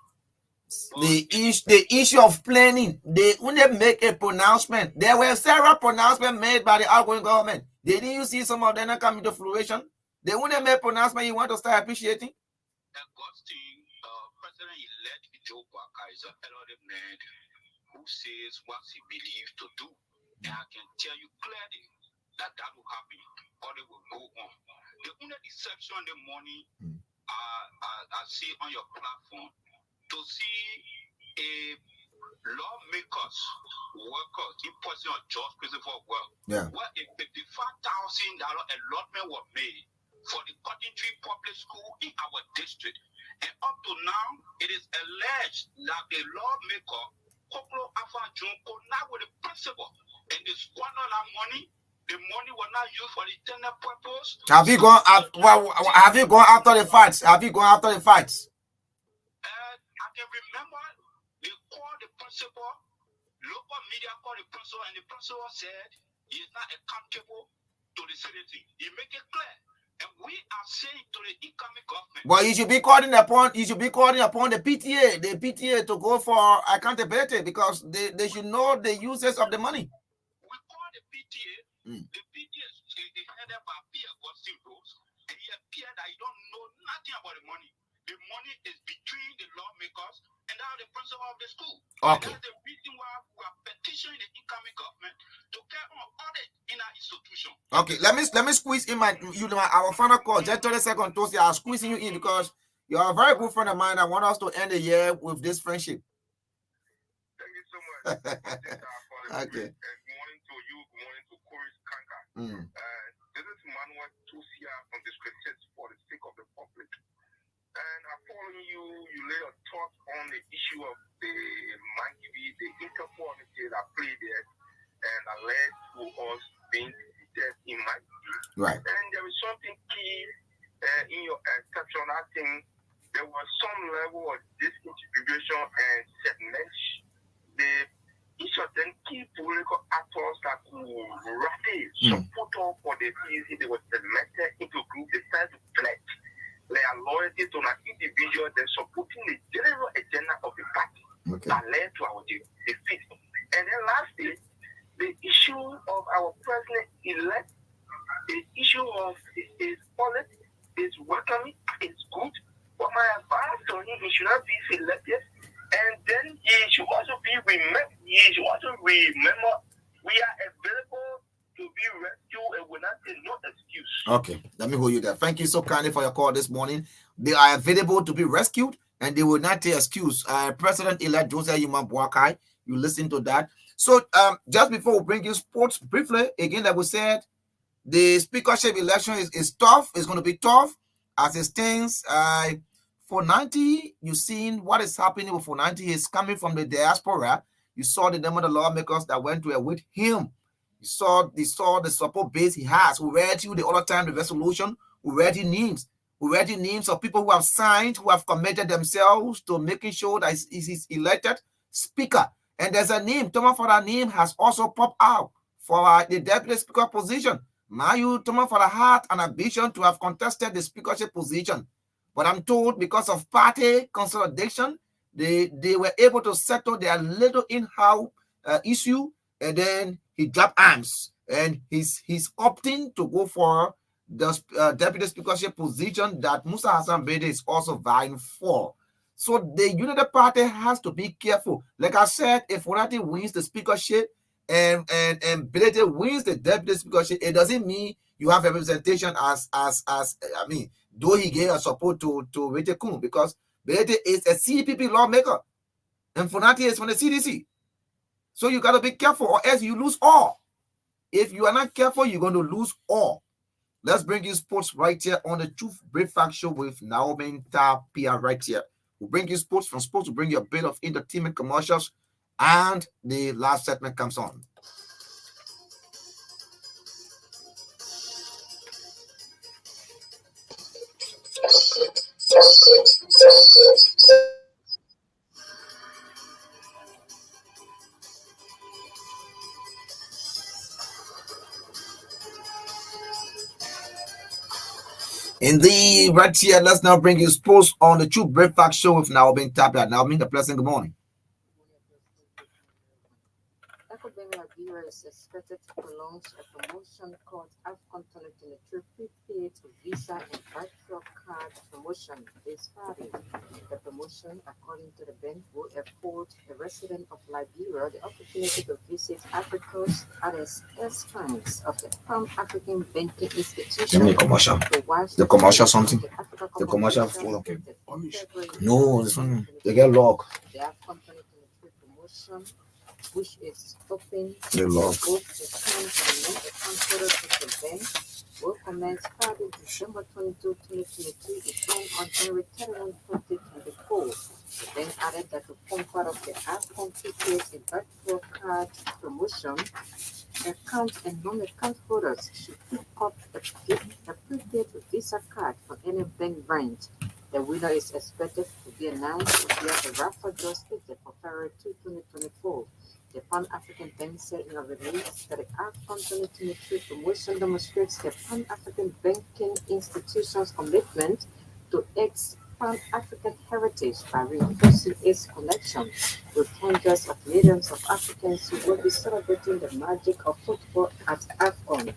The issue of planning, when they make a pronouncement, there were several pronouncements made by the outgoing government. Didn't you see some of them not come into fruition? They wouldn't make pronouncement. You want to start appreciating? Augustine, President-elect Joe Parker is an elderly man who says what he believes to do. And I can tell you clearly that will happen or it will go on. The only deception in the morning I see on your platform to see a lawmakers, workers, in person of George prison for work, where a $55,000 allotment was made for the cotton tree public school in our district. And up to now, it is alleged that a lawmaker, Koklo Afa Junko, now with the principal, and they squander that money. The money was not used for the intended purpose. Have you gone after the facts? Have you gone after the facts? I can remember they called the principal, local media called the principal, and the principal said he is not accountable to the city. He make it clear. And we are saying to the incoming government. Well, you should be calling upon the PTA to go for accountability because they should know the uses of the money. We call the PTA. The PTA is headed by Pierre Augustine Rose, and he appeared that he don't know nothing about the money. The money is between the lawmakers and now the principal of the school. Okay. And that's the reason why we are petitioning the incoming government to carry on audit in our institution. Okay, let me squeeze in our final call. Just 30 seconds, Tosi. I'll squeeze you in because you're a very good friend of mine. I want us to end the year with this friendship. Thank you so much. Okay. Good morning to you. Good morning to Korries, Karga. This is Manuel Tosia from District 6 for the sake of the public. And I'm following you. You lay a thought on the issue of the Mankivi, the interquality that played there, and that led to us being defeated in Mankivi. Right. And there is something key in your exception. I think there was some level of disintegration and segmentation. Each of them key political actors that could rally support for the CEC, they were segmented into groups. They started to pledge their loyalty to an individual, then supporting the general agenda of the party that led to our defeat. And then lastly, the issue of our president-elect, the issue of his politics is welcoming, it's good, but my advice to him, he should not be selective, and then he should also remember we are available to be rescued and will not take no excuse. Okay, let me hold you there. Thank you so kindly for your call this morning. They are available to be rescued and they will not take excuse. President-elect Joseph Yuma Boakai, you listen to that. So just before we bring you sports briefly, again, like we said, the speakership election is tough. It's going to be tough as it stands. For 90, you've seen what is happening with 490. He's coming from the diaspora. You saw the number of lawmakers that went to with him. You saw the support base he has. We read you the other time the resolution. We read you names. We read you names of people who have signed, who have committed themselves to making sure that he's elected speaker. And there's a name, Thomas for that name has also popped out for the deputy speaker position. Mayu Thomas for the had an ambition to have contested the speakership position. But I'm told because of party consolidation, they were able to settle their little in-house issue, and then he dropped arms, and he's opting to go for the deputy speakership position that Musa Hassan Bede is also vying for. So the United Party has to be careful. Like I said, if Fonati wins the speakership, and Belete wins the deputy because it doesn't mean you have a representation as I mean, though he gave a support to Belete Kun, because Belete is a CPP lawmaker and Funati is from the CDC. So you gotta be careful, or else you lose all. If you are not careful, you're going to lose all. Let's bring you sports right here on the Truth Breakfast Show with Naomi Tapia right here. We'll bring you sports. From sports, we'll bring you a bit of entertainment commercials, and the last segment comes on. Indeed, right here, let's now bring you sports on the Truth Breakfast Show with Naomi Tapia. Naomi, the pleasant good morning. Ecobank is expected to launch a promotion called AFCON 2023 prepaid Visa and virtual card promotion this Friday. The promotion, according to the bank, will afford a resident of Liberia the opportunity to visit Africa's others banks of the Pan-African banking institution. The commercial. The commercial something. The commercial full of it. No, this one. They get locked. The AFCON 2023 promotion, which is open to both account and non-account holders of the bank, will commence Friday, December 22, 2023, is on January 31, 2024. The bank added that to form part of the AFCON prepaid and virtual card promotion, account and non-account holders should pick up a prepaid Visa card from any bank branch. The winner is expected to be announced via the raffle draw scheduled for February 2, 2024. The Pan-African Bank said in a release that the AFCON 2023 promotion demonstrates the Pan-African banking institution's commitment to its Pan-African heritage by reinforcing its connection with hundreds of millions of Africans who will be celebrating the magic of football at AFCON.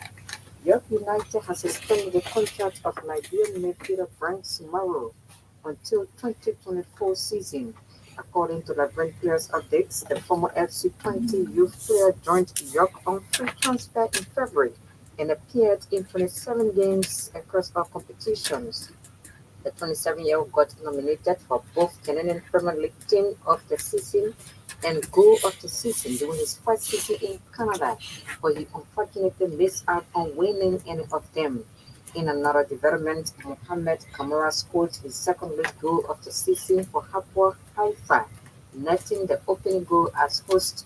York United has extended the contract of Liberian midfielder Frank Sumaro until 2024 season. According to Liberian Players Updates, the former FC20 youth player joined York on free transfer in February and appeared in 27 games across all competitions. The 27-year-old got nominated for both Canadian Premier League Team of the Season and Goal of the Season during his first season in Canada, but he unfortunately missed out on winning any of them. In another development, Mohamed Kamara scored his second league goal of the season for Hapoel Haifa, netting the opening goal as host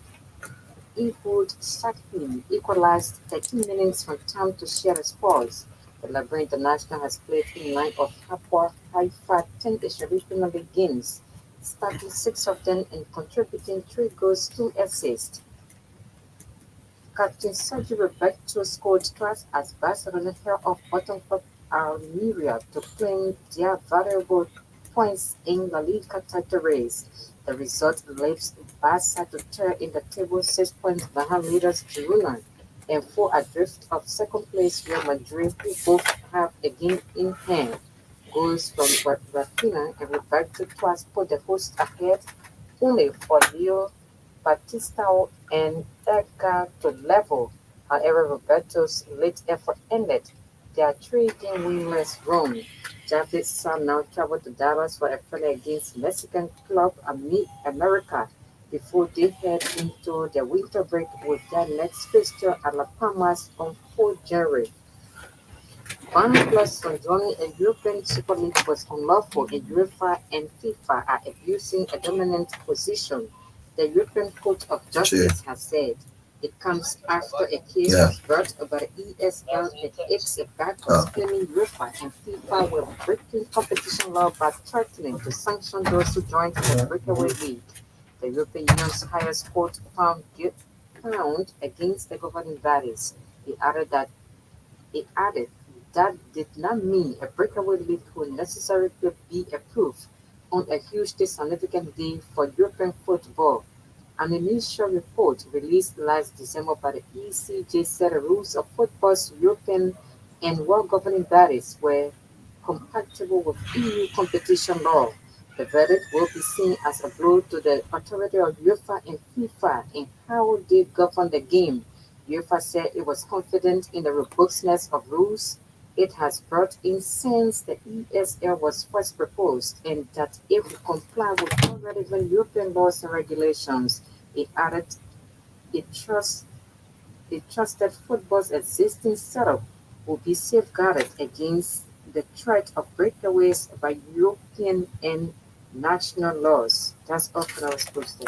Ehud Shaheen equalized 13 minutes from time to share the spoils. The Liberian international has played in 9 of Hapoel Haifa 10 Premier League games, starting 6 of them and contributing 3 goals, 2 assists. Captain Sergio Roberto scored twice as Barcelona held off bottom club Almeria to claim their valuable points in La Liga title race. The result leaves Barca to third in the table, 6 points behind leaders Girona and 4 adrift of second place Real Madrid, who both have a game in hand. Goals from Rafinha and Roberto twice put the hosts ahead, only for Leo Batistao and Edgar to level. However, Roberto's late effort ended their 3-game winless run. Javid Saah now traveled to Dallas for a friendly against Mexican club America before they head into their winter break with their next fixture at La Palmas on 4 January. One plus from joining a European Super League was unlawful, and UEFA and FIFA are abusing a dominant position. The European Court of Justice has said it comes after a case was brought by the ESL and its backers claiming UEFA and FIFA were breaking competition law by threatening to sanction those who joined the breakaway league. The European Union's highest court found against the governing bodies. It added that did not mean a breakaway league will necessarily be approved on a hugely significant day for European football. An initial report released last December by the ECJ said the rules of football's European and world governing bodies were compatible with EU competition law. The verdict will be seen as a blow to the authority of UEFA and FIFA in how they govern the game. UEFA said it was confident in the robustness of rules it has brought in since the ESL was first proposed, and that it will comply with all relevant European laws and regulations. It added it trusted football's existing setup will be safeguarded against the threat of breakaways by European and national laws. That's all Korries posted.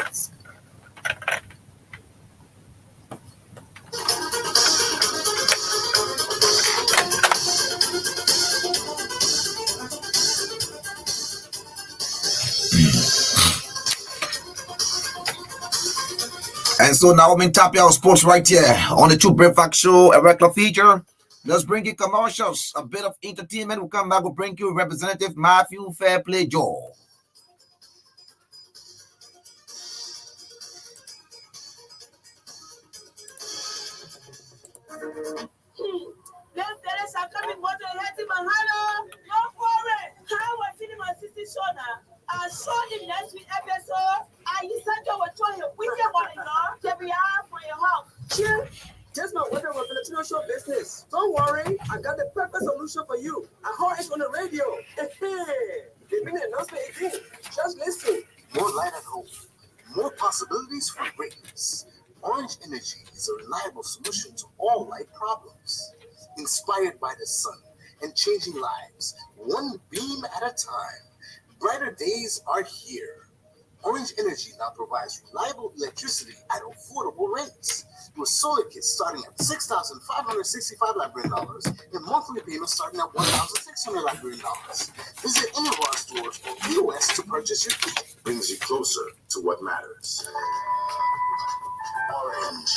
And so now I'm in Tapia Sports right here on the True Breakfast Show, a regular feature. Let's bring you commercials, a bit of entertainment. We'll come back, we'll bring you Representative Matthew Fairplay Joe. I saw him next week episode. I sent you with 20 weekend one, to be out for your house. Sure. Just my weather was Filipino show business. Don't worry, I got the perfect solution for you. I heard it on the radio. Giving the announcement again. Just listen. More light at home. More possibilities for greatness. Orange Energy is a reliable solution to all light problems. Inspired by the sun and changing lives, one beam at a time. Brighter days are here. Orange Energy now provides reliable electricity at affordable rates. With solar kits starting at $6,565 Liberian dollars and monthly payments starting at $1,600 Liberian dollars. Visit any of our stores or POS to purchase your kit. Brings you closer to what matters. Orange.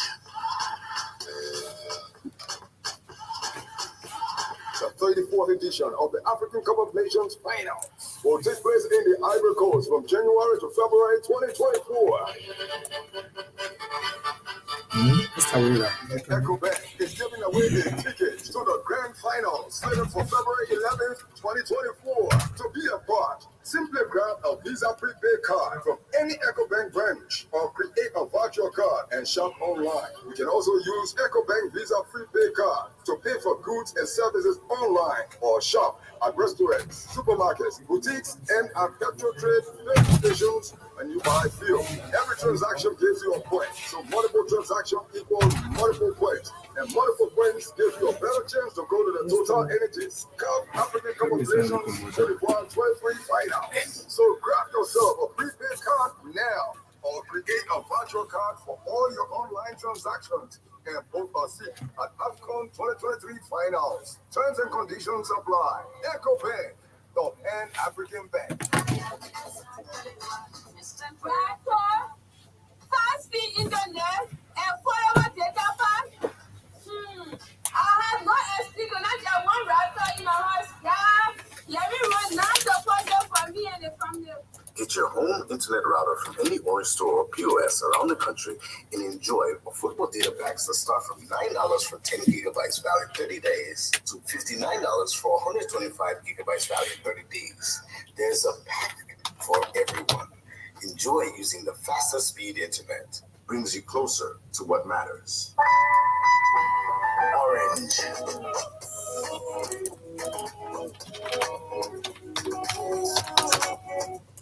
The 34th edition of the African Cup of Nations Final will take place in the Ivory Coast from January to February 2024. EcoBank is giving away their tickets to the grand final slated for February 11th, 2024. To be a part, simply grab a Visa prepaid card from any EcoBank branch or create a virtual card and shop online. You can also use EcoBank Visa prepaid card to pay for goods and services online or shop at restaurants, supermarkets, boutiques, and at petrol trade filling stations when you buy fuel. Every transaction gives you a point, so multiple transactions equals multiple points, and multiple points give you a better chance to go to the Total Energies Cup African Cup of Nations 24-23 finals. So grab yourself a prepaid card now, or create a virtual card for all your online transactions and book a seat at AFCON 2023 finals. Terms and conditions apply. EcoBank, the Pan-African Bank. Fast speed internet and forever data pack. I have no explication. I one router in my house. Yeah, everyone now support for me and the family. Get your home internet router from any Orange store or POS around the country and enjoy a football data packs that start from $9 for 10 gigabytes valid 30 days to $59 for 125 gigabytes valid 30 days. There's a pack for everyone. Enjoy using the fastest speed internet. Brings you closer to what matters. Orange.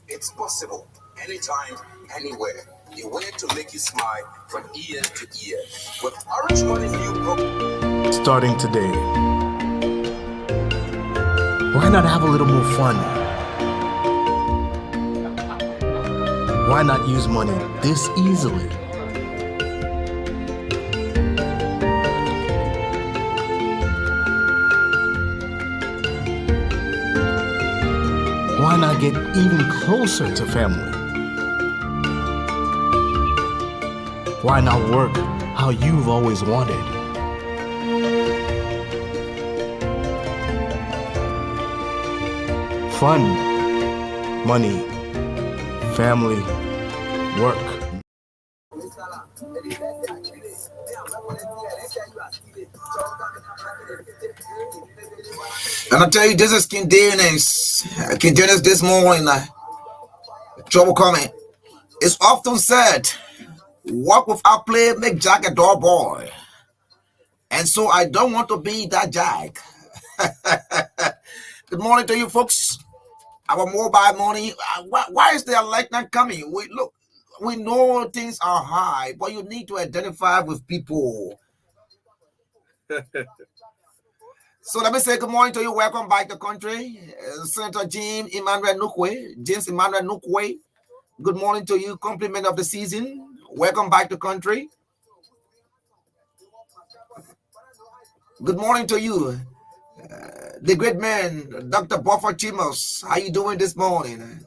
It's possible, anytime, anywhere. A way to make you smile from ear to ear. With Orange Money new program. Starting today. Why not have a little more fun? Why not use money this easily? Why not get even closer to family? Why not work how you've always wanted? Fun, money, family, work. And I tell you, this is King Dennis. King Dennis this morning. Trouble coming. It's often said, walk without play, make Jack a dull boy. And so I don't want to be that Jack. Good morning to you folks. Our mobile money. Why is there light not coming? We know things are high, but you need to identify with people. So let me say good morning to you. Welcome back to the country. Senator James Emmanuel Nukwe. Good morning to you. Compliment of the season. Welcome back to the country. Good morning to you. The great man, Dr. Buffer Chimos. How you doing this morning?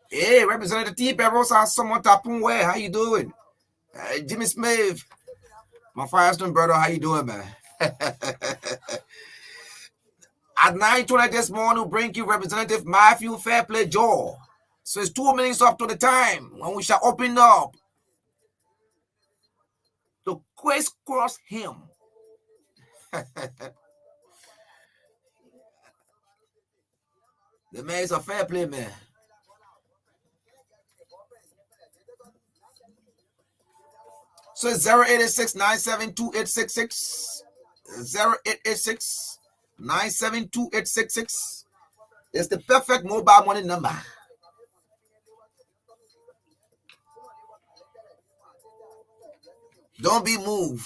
Hey, Representative T. Perosa, someone tapun where? How you doing? Jimmy Smith, my Firestone brother, how you doing, man? At 9:20 this morning, we'll bring you Representative Matthew Fairplay Joe. So it's 2 minutes up to the time when we shall open up to crisscross him. The man is a fair play man. So it's 0886-972-866. 0886-972-866. It's the perfect mobile money number. Don't be moved.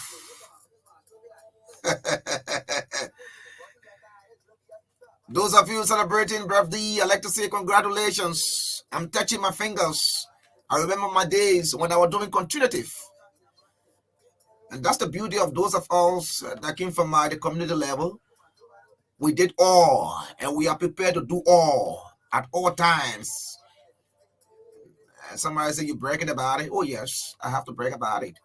Those of you celebrating birthday, I like to say congratulations. I'm touching my fingers. I remember my days when I was doing continuative. And that's the beauty of those of us that came from the community level. We did all, and we are prepared to do all at all times. And somebody say you're bragging about it. Oh yes, I have to brag about it.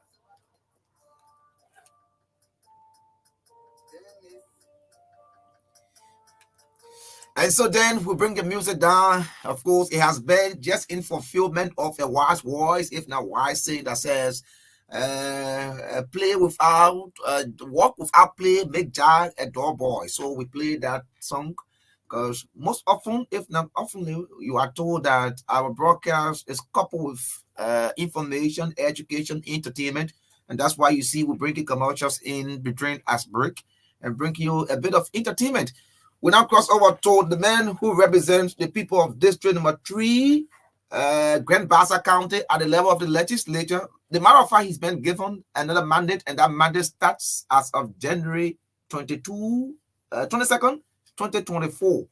And so then we bring the music down. Of course, it has been just in fulfillment of a wise voice, if not wise saying that says, play without, walk without play, make Jack a dull boy. So we play that song because most often, if not often, you are told that our broadcast is coupled with information, education, entertainment. And that's why you see we bring commercials in between as break and bring you a bit of entertainment. We now cross over to the man who represents the people of District Number 3, Grand Bassa County at the level of the legislature. The matter of fact, he's been given another mandate, and that mandate starts as of January 22nd, 2024.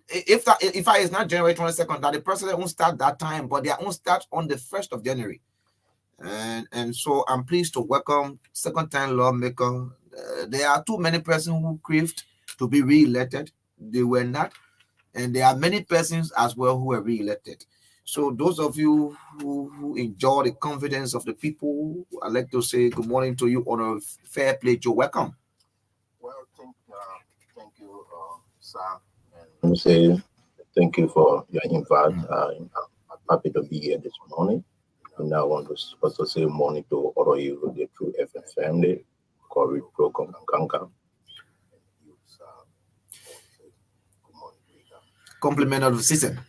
If I is not January 22nd, that the president won't start that time, but they won't start on the 1st of January. And so I'm pleased to welcome second-time lawmaker. There are too many persons who craved to be re-elected. They were not. And there are many persons as well who were re-elected. So those of you who enjoy the confidence of the people, I'd like to say good morning to you on a fair play. You're welcome. Well, thank you, Saah. Let me say thank you for your invite. I'm happy to be here this morning. And I want to also say morning to all of you, the True FM family, Korries, Pro, Karga. Compliment of the season.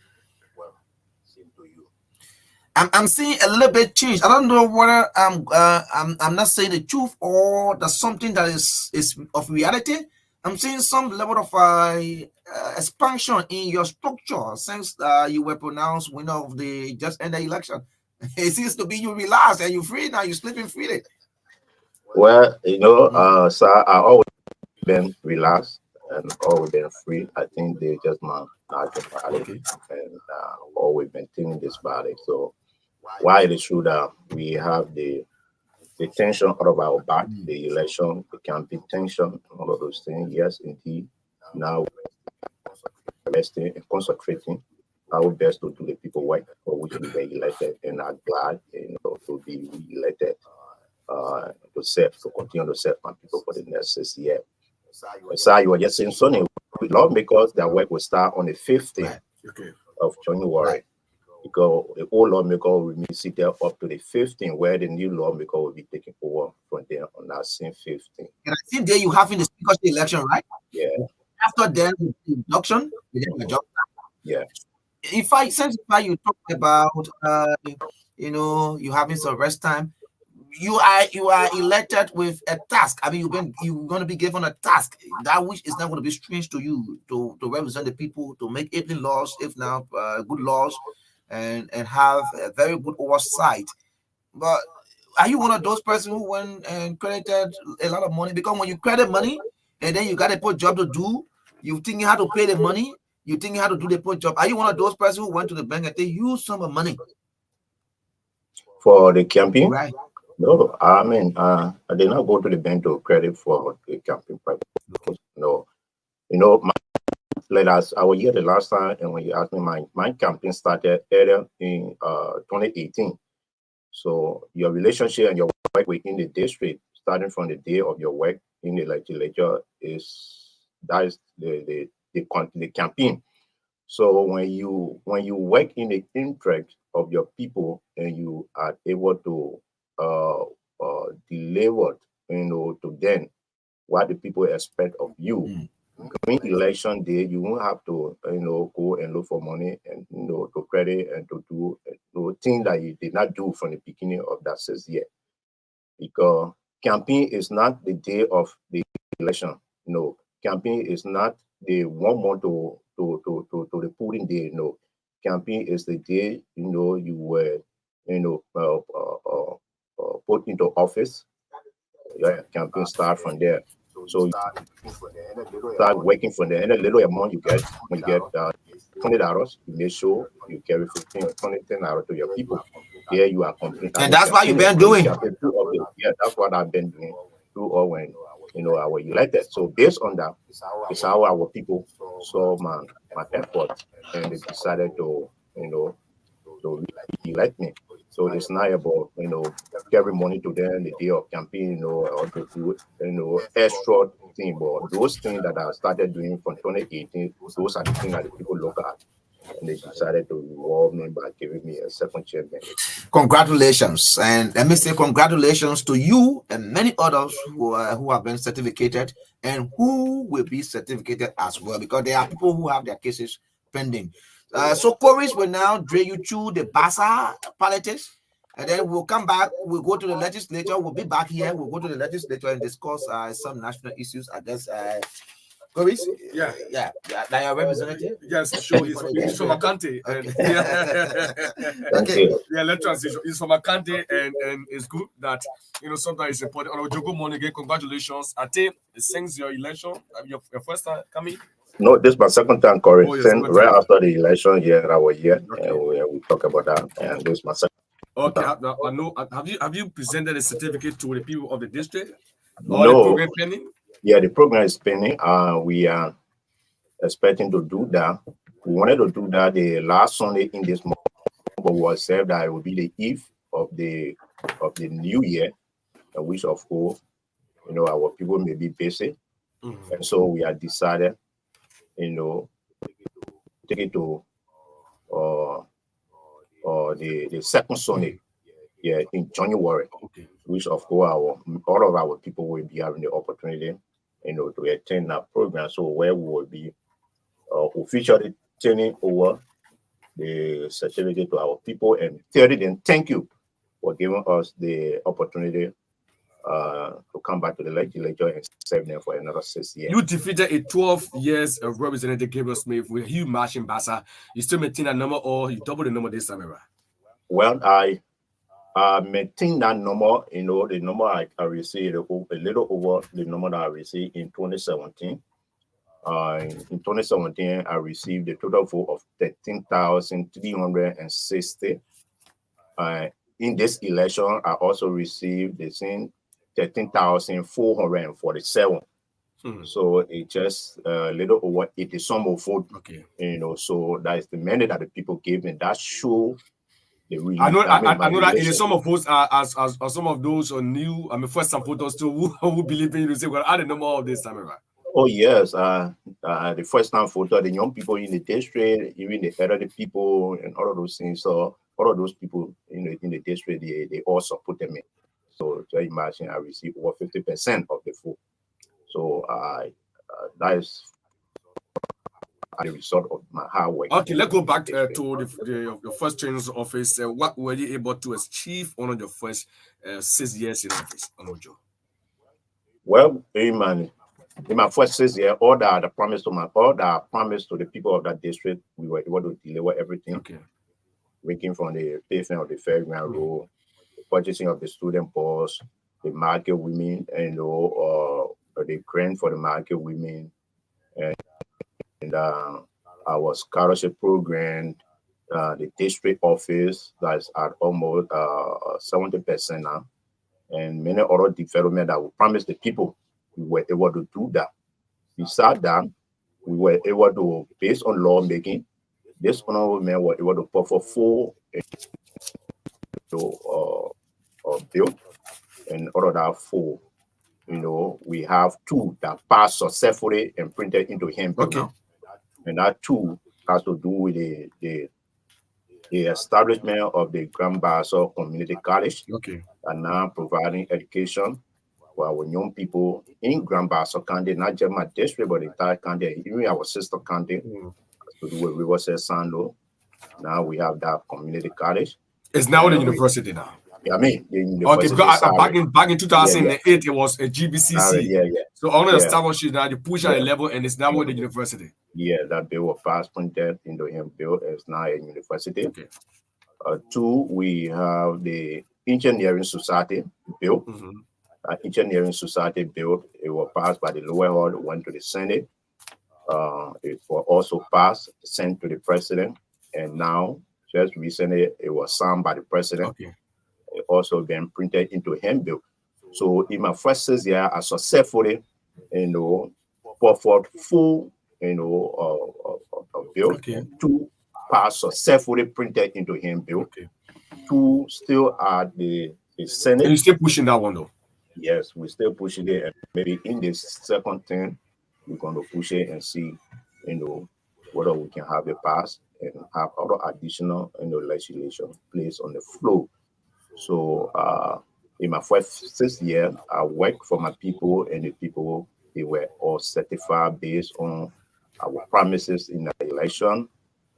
Well, same to you. I'm seeing a little bit change. I don't know whether I'm not saying the truth or there's something that is of reality. I'm seeing some level of expansion in your structure since you were pronounced winner of the just ended election. It seems to be you relaxed and you're free now. You're sleeping freely. Well, sir, I always been relaxed and always been free. I think they just not body, and always maintaining this body. So while it is true that we have the tension out of our back, the election, the campaign tension, all of those things. Yes, indeed. Now we're resting and concentrating our best to do the people work for which we were elected, and are glad, to be re-elected, to continue to serve my people for the next 6 years. So you were just saying, Sonny, lawmakers, their work will start on the 15th of January. Because the old lawmaker will remain seated up to the 15th, where the new lawmaker will be taking over from there on that same 15th. And I think there you have in the speaker's election, right? Yeah. After then, the induction, yeah. if I since you talk about you having some rest time, you are elected with a task. I mean, you're going to be given a task that which is not going to be strange to you to represent the people, to make evening laws, if not good laws, and have a very good oversight. But are you one of those persons who went and credited a lot of money? Because when you credit money and then you got a poor job to do, you think you have to pay the money, you think you have to do the poor job. Are you one of those persons who went to the bank and they use some of money? For the campaign? Right. No, I mean, I did not go to the bank to credit for the campaign purpose. No, like I was here the last time, and when you asked me, my campaign started earlier in 2018. So your relationship and your work within the district, starting from the day of your work in the legislature, is the campaign. So when you work in the interest of your people and you are able to deliver, to them what the people expect of you. During election day, you won't have to, go and look for money and to credit and to do things that you did not do from the beginning of that 6 year. Because campaign is not the day of the election. No, campaign is not the 1 month to the polling day. No, campaign is the day you were put into office. Yeah, campaign start from there. So you start working from there, and a little amount you get when you get $20, you make sure you carry 15 or 20 $10 to your people. Here you are complete. And that's what you've been doing. Yeah, that's what I've been doing through all when I was elected. So based on that, it's how our people saw my effort and they decided to elect me. So it's not about carry money to them the day of campaign, or to do extra thing. But those things that I started doing from 2018, those are the things that the people look at, and they decided to reward me by giving me a second chairman. Congratulations, and let me say congratulations to you and many others who have been certificated and who will be certificated as well, because there are people who have their cases pending. So Korries will now drag you through the Basa politics, and then we'll come back. We'll go to the legislature. We'll be back here. We'll go to the legislature and discuss some national issues. I guess. Korries? Yeah. Like your representative? Yes, sure. He's from Akante. Okay. Okay. Yeah, let's transition. He's from Akante, and it's good that sometimes it's important. Good morning again. Congratulations. Ate, since your election, your first time coming. No, this is my second time, Corey. Oh, Right after the election here, I was here, and we talk about that. And this is my second. Okay, I know. Have you presented a certificate to the people of the district? Or the program pending? Yeah, the program is pending. We are expecting to do that. We wanted to do that the last Sunday in this month, but was said that it will be the eve of the new year, which of course, our people may be busy, and so we have decided, take it to the second Sunday, in January, which of course all of our people will be having the opportunity, to attend that program. So where we will be officially turning over the certificate to our people and telling them thank you for giving us the opportunity to come back to the legislature and serve them for another 6 years. You defeated a 12 years of Representative Gabriel Smith with Hugh Marsh in Basa. You still maintain that number, or you double the number this time around? Well, I maintain that number. The number I received a little over the number that I received in 2017. In 2017, I received a total vote of 13,360. In this election, I also received the same 13,447. So it's just a little over 80 some of vote. Okay. So that is the mandate that the people gave me. That show the really. I know that in some of votes are some of those are new. I mean, first time voters too who believe in you to say, well, I don't know more of this time around. Oh yes, the first time voter, the young people in the district, even the elderly people, and all of those things. So all of those people in the district, they all support me. So just imagine I received over 50% of the vote. So that is as a result of my hard work. Okay, let's go back to your first change of office. What were you able to achieve on your first 6 years in office, Joe? Well, in my first 6 years, all that I promised to the people of that district, we were able to deliver everything. Okay. Working from the pavement of the Fairground Road, the purchasing of the student bus, the market women, the grant for the market women, and our scholarship program, the district office that's at almost 70% now, and many other development that we promised the people. We were able to do that. Besides that, we were able to, based on lawmaking, this honorable man was able to put for full bill, and out of that full, we have 2 that passed successfully and printed into handbill now. And that 2 has to do with the establishment of the Grand Bassa Community College, and now providing education for our young people in Grand Bassa County, not just my district, but the entire county, even our sister county, to do with Riverside Sando. Now we have that community college. It's now the university now. I mean, the university. Okay, back in 2008, it was a GBCC. So on the establishment now, you push at a level, and it's now with the university. Yeah, that bill was passed, printed into him bill. It's now a university. 2, we have the engineering society bill. Engineering society bill, it was passed by the lower house, went to the Senate. It was also passed, sent to the president, and now just recently it was signed by the president. It also been printed into handbill. So in my first 6 years, I successfully, put forth full, bill. 2 passed successfully printed into handbill. 2 still at the Senate. And you're still pushing that one though? Yes, we're still pushing it, and maybe in this second term, we're going to push it and see, whether we can have it passed and have other additional, legislation placed on the floor. So, in my first 6 years, I worked for my people, and the people, they were all certified based on our promises in the election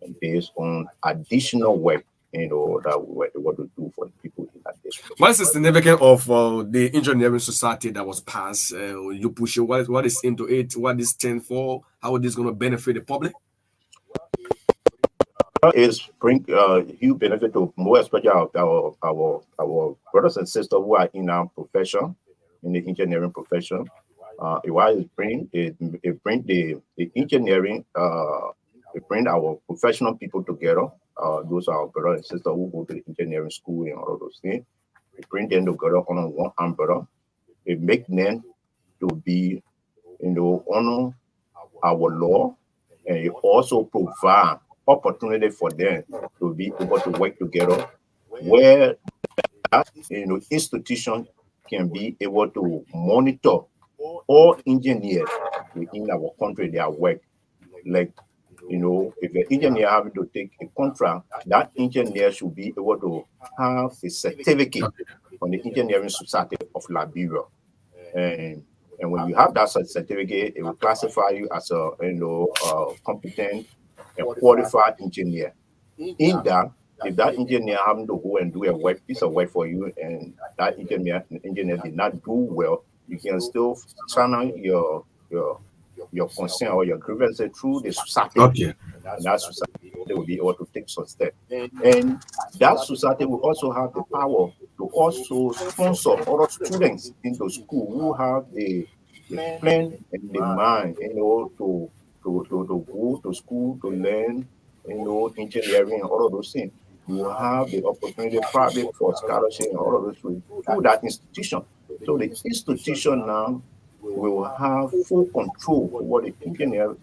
and based on additional work, that we were able to do for the people in that district. What is the significance of the engineering society that was passed? You push it. What is into it? What is stand for? How is this going to benefit the public? It's bring huge benefit to more, especially our brothers and sisters who are in our profession, in the engineering profession. It bring the engineering, it bring our professional people together. Those are our brothers and sisters who go to the engineering school and all of those things. We bring them together under one umbrella. It make them to be, honor our law, and it also provide opportunity for them to be able to work together, where that institution can be able to monitor all engineers within our country, their work. Like, if an engineer having to take a contract, that engineer should be able to have a certificate from the Engineering Society of Liberia. And when you have that certificate, it will classify you as a competent and qualified engineer. In that, if that engineer having to go and do a piece of work for you, and that engineer did not do well, you can still channel your concern or your grievance through the society. And that society will be able to take some steps. And that society will also have the power to also sponsor other students into school who have the plan and the mind, to go to school to learn, engineering and all of those things. You will have the opportunity probably for scholarship and all of those things through that institution. So the institution now will have full control over the engineering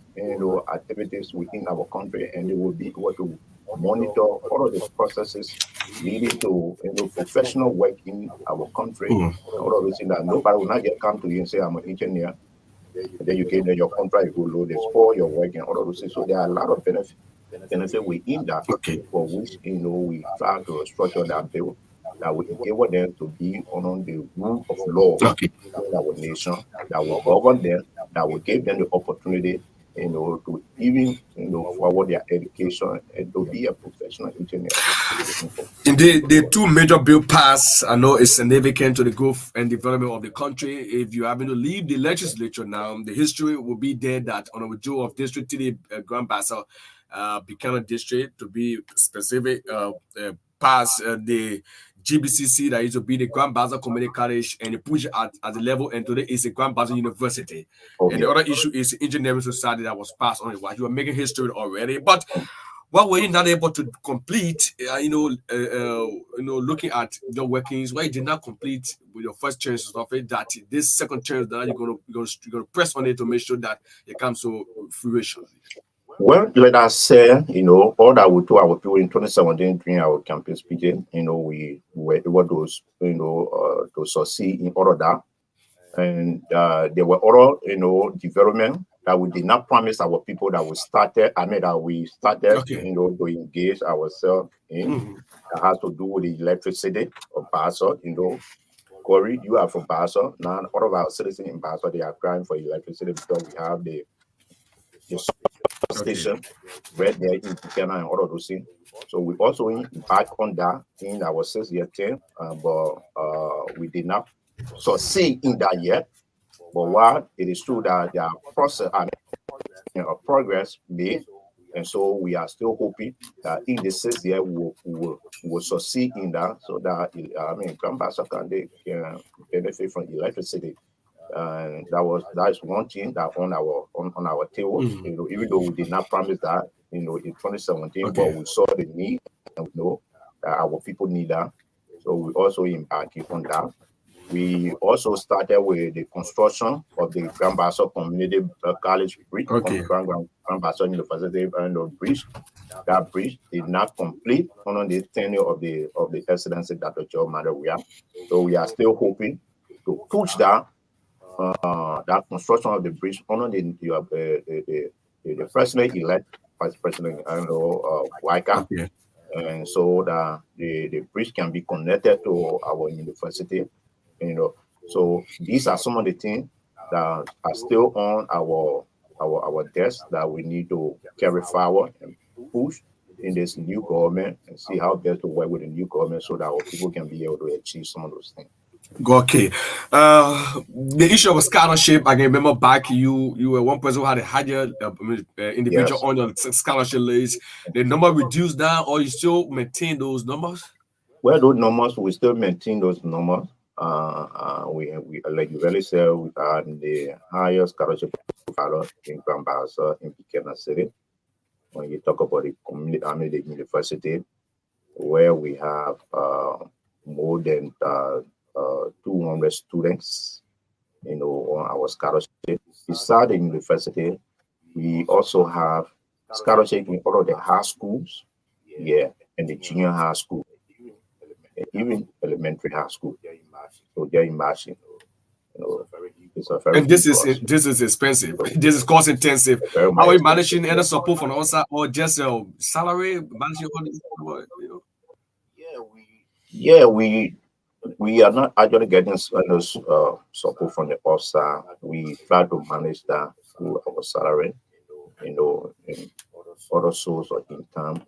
activities within our country, and they will be able to monitor all of the processes leading to professional work in our country. All of those things that nobody will not just come to you and say, I'm an engineer, and then you get your contract, you go low, they spoil your work and all of those things. So there are a lot of benefits within that, for which we try to structure that bill that will enable them to be on the rule of law in our nation, that will govern them, that will give them the opportunity to even, forward their education and to be a professional engineer. Indeed, the two major bill pass I know is significant to the growth and development of the country. If you happen to leave the legislature now, the history will be there that Honorable Joe of District T Grand Bassa, Buchanan District, to be specific, pass the GBCC that used to be the Grand Bassa Community College and push at the level, and today is the Grand Bassa University. And the other issue is the engineering society that was passed on. You are making history already, but what were you not able to complete? Looking at your workings, why you did not complete with your first chance of it, that this second chance that you're gonna press on it to make sure that it comes to fruition. Well, let us say, all that we told our people in 2017 during our campaign speaking, we were able to, to succeed in all of that. And there were other, development that we did not promise our people that we started, to engage ourselves in. That has to do with the electricity of Bassa, Korries, you are from Bassa. Now, all of our citizens in Bassa, they are crying for electricity because we have the station right there in Buchanan and all of those things. So we also embarked on that in our 6-year term, but we did not succeed in that yet. But what it is true that there are progress made, and so we are still hoping that in the 6th year we will succeed in that, so that Grand Bassa can benefit from electricity. And that is one thing that on our table. Even though we did not promise that, in 2017, but we saw the need, and we know that our people need that. So we also embarked on that. We also started with the construction of the Grand Bassa Community College Bridge, Grand Bassa University bridge. That bridge did not complete on the tenure of the Excellency Dr. Joe Madawia. So we are still hoping to push that construction of the bridge on the president-elect, Vice President Waika, and so that the bridge can be connected to our university. So these are some of the things that are still on our desk that we need to carry forward and push in this new government, and see how best to work with the new government so that our people can be able to achieve some of those things. Okay. The issue of scholarship, I can remember back you were one person who had a higher individual on your scholarship list. The number reduced down, or you still maintain those numbers? Well, those numbers, we still maintain those numbers. We like you really said, we are the highest scholarship in Grand Bassa in Buchanan City. When you talk about the community, the university, where we have more than 200 students, on our scholarship. Beside the university, we also have scholarship in all of the high schools, and the junior high school, even elementary high school. So they're imagine, it's a very and this is expensive. This is cost intensive. How are you managing any support from outside, or just salary managing all this? We are not actually getting support from the outside. We try to manage that through our salary, and other source of income.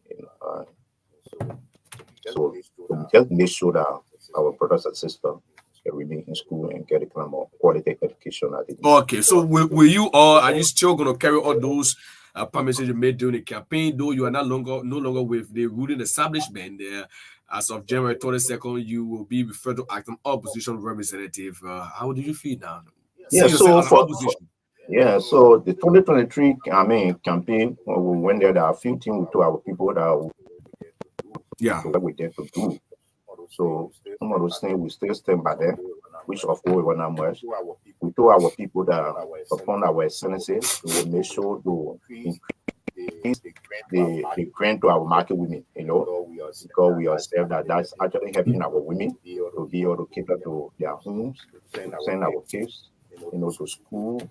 So we just make sure that our brothers and sisters can remain in school and get a kind of more quality education. Okay, so will you, or are you still going to carry all those promises you made during the campaign, though you are no longer with the ruling establishment there? As of January 22nd, you will be referred to as an opposition representative. How do you feel now? So so the 2023 campaign, when we went there, are a few things to our people that we did to do. So some of those things we still stand by them, which of course were not much. We told our people that upon our excellency, we will make sure to increase the grant to our market women, because we observe that that's actually helping our women to be able to cater to their homes, send our kids, to school,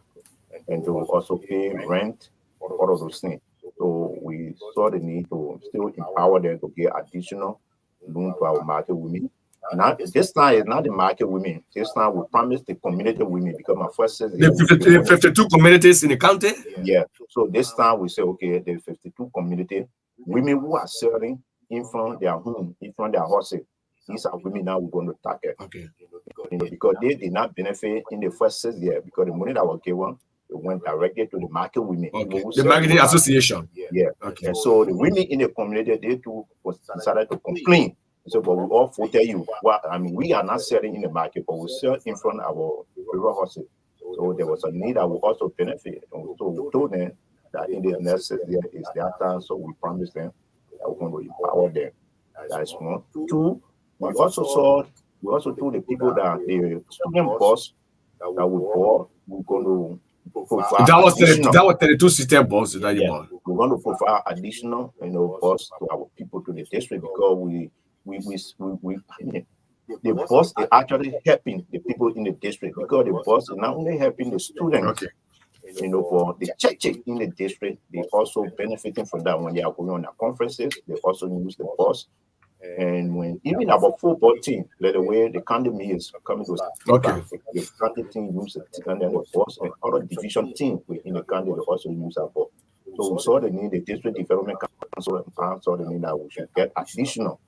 and to also pay rent, all of those things. So we saw the need to still empower them to get additional loan to our market women, Now this time is not the market women. This time we promise the community women because my first says The 52 communities in the county. yeah. So this time we say okay, the 52 community women who are selling in front their home, in front their horses. These are women now we're going to target. Okay. Because they did not benefit in the first 6 years because the money that was given it went directly to the market women. Okay. The marketing association. Yeah. Okay. And so the women in the community, they too was decided to complain. So, but we all tell you, well, I mean, we are not selling in the market, but we sell in front of our river horses. So there was a need that will also benefit. And so we told them that in the next year is their time. So we promised them that we're going to empower them. That is one. Two, we also told the people that the student bus that we bought, we're going to provide that was 32 system bus that you bought. We're going to provide additional, bus to our people to the district because the bus is actually helping the people in the district because the bus is not only helping the students, but the churches in the district, they also benefiting from that when they are going on their conferences. They also use the bus. And when even our football team, by the way, the county is coming to the county team use the bus, and other division team within the county they also use our bus. So we saw the need, the district development council and saw the need that we should get additional,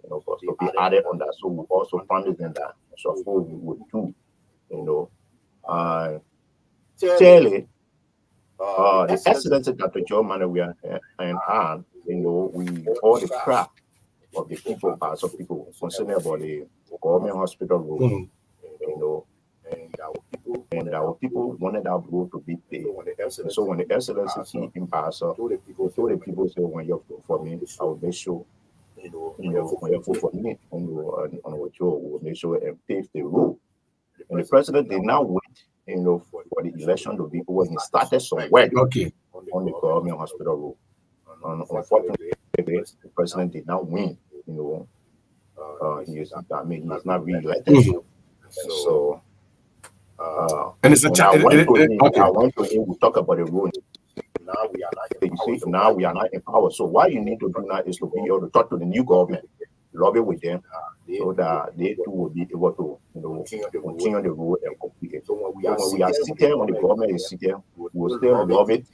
bus to be added on that. So we also promised them that so far we would do, Clearly, the excellency that the Joe man we are and we all the crap of the people, parts of people concerned about the government hospital road, and our people wanted our road to be paid. So when the excellency came in Pastor, told the people say when you vote for me, I will make sure when you vote for me on what you will make sure and pave the road. And the president did not wait, for the election to be over. He started some work on the government hospital road. Unfortunately, the president did not win. He is not re-elected. So, and it's I went to him. We talk about the road. Now we are not in power. So what you need to do now is to be able to talk to the new government, lobby with them, so that they too will be able to, continue the road and complete it. So when we are sitting, when the government is sitting, we will still lobby,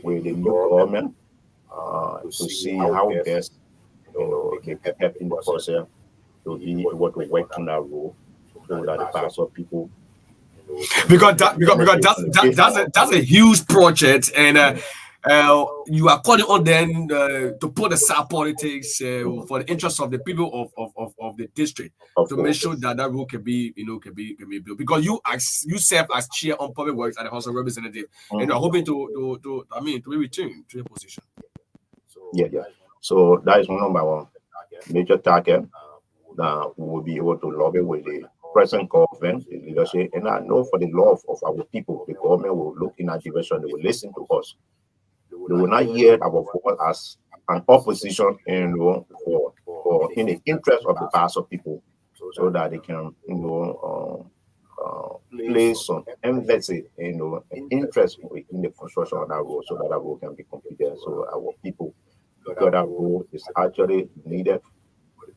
with the new government, to see how best, they can help in the process to be able to work on that road, so that the pastor people. Because that's a huge project, and you are calling on them to put aside politics for the interest of the people of the district to make sure that that road can be built. Because you serve as chair on public works at the House of Representatives, and you are hoping to be returned to your position. Yeah. So that is one of our major target that we will be able to lobby with the present government, the leadership, and I know for the love of our people, the government will look in our direction, they will listen to us. They will not hear our voice as an opposition, for in the interest of the past of people, so that they can, place some emphasis, interest in the construction of that road, so that that road can be completed. So our people, because that road is actually needed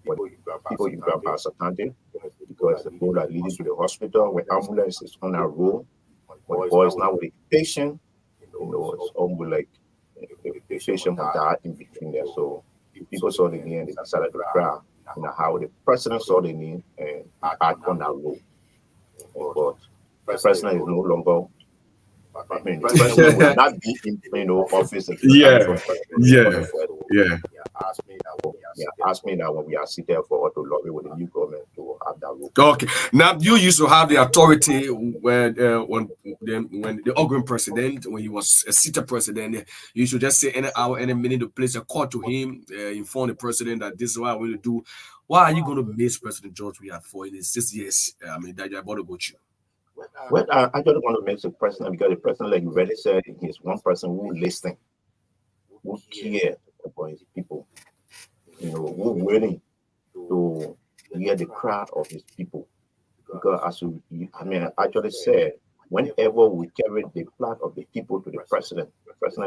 for people in Grand Pastor County, because the road are leading to the hospital, when ambulance is on that road, when the boy is now with the patient, it's almost like the patient will die in between there. So people saw the need and they decided to cry, how the president saw the need and act on that road. But the president is no longer, the president will not be in office. Ask me that when we are sitting for to lobby with the new government to have that road. Okay. Now you used to have the authority when the outgoing president, when he was a seated president, you should just say any hour, any minute to place a call to him, inform the president that this is what I want to do. Why are you going to miss President George we had for in 6 years? That you're about to go through. Well, I just want to miss the president because the president, like you already said, he's one person who listens, who cares about his people, who willing to hear the cry of his people. Because I actually said, whenever we carry the plight of the people to the president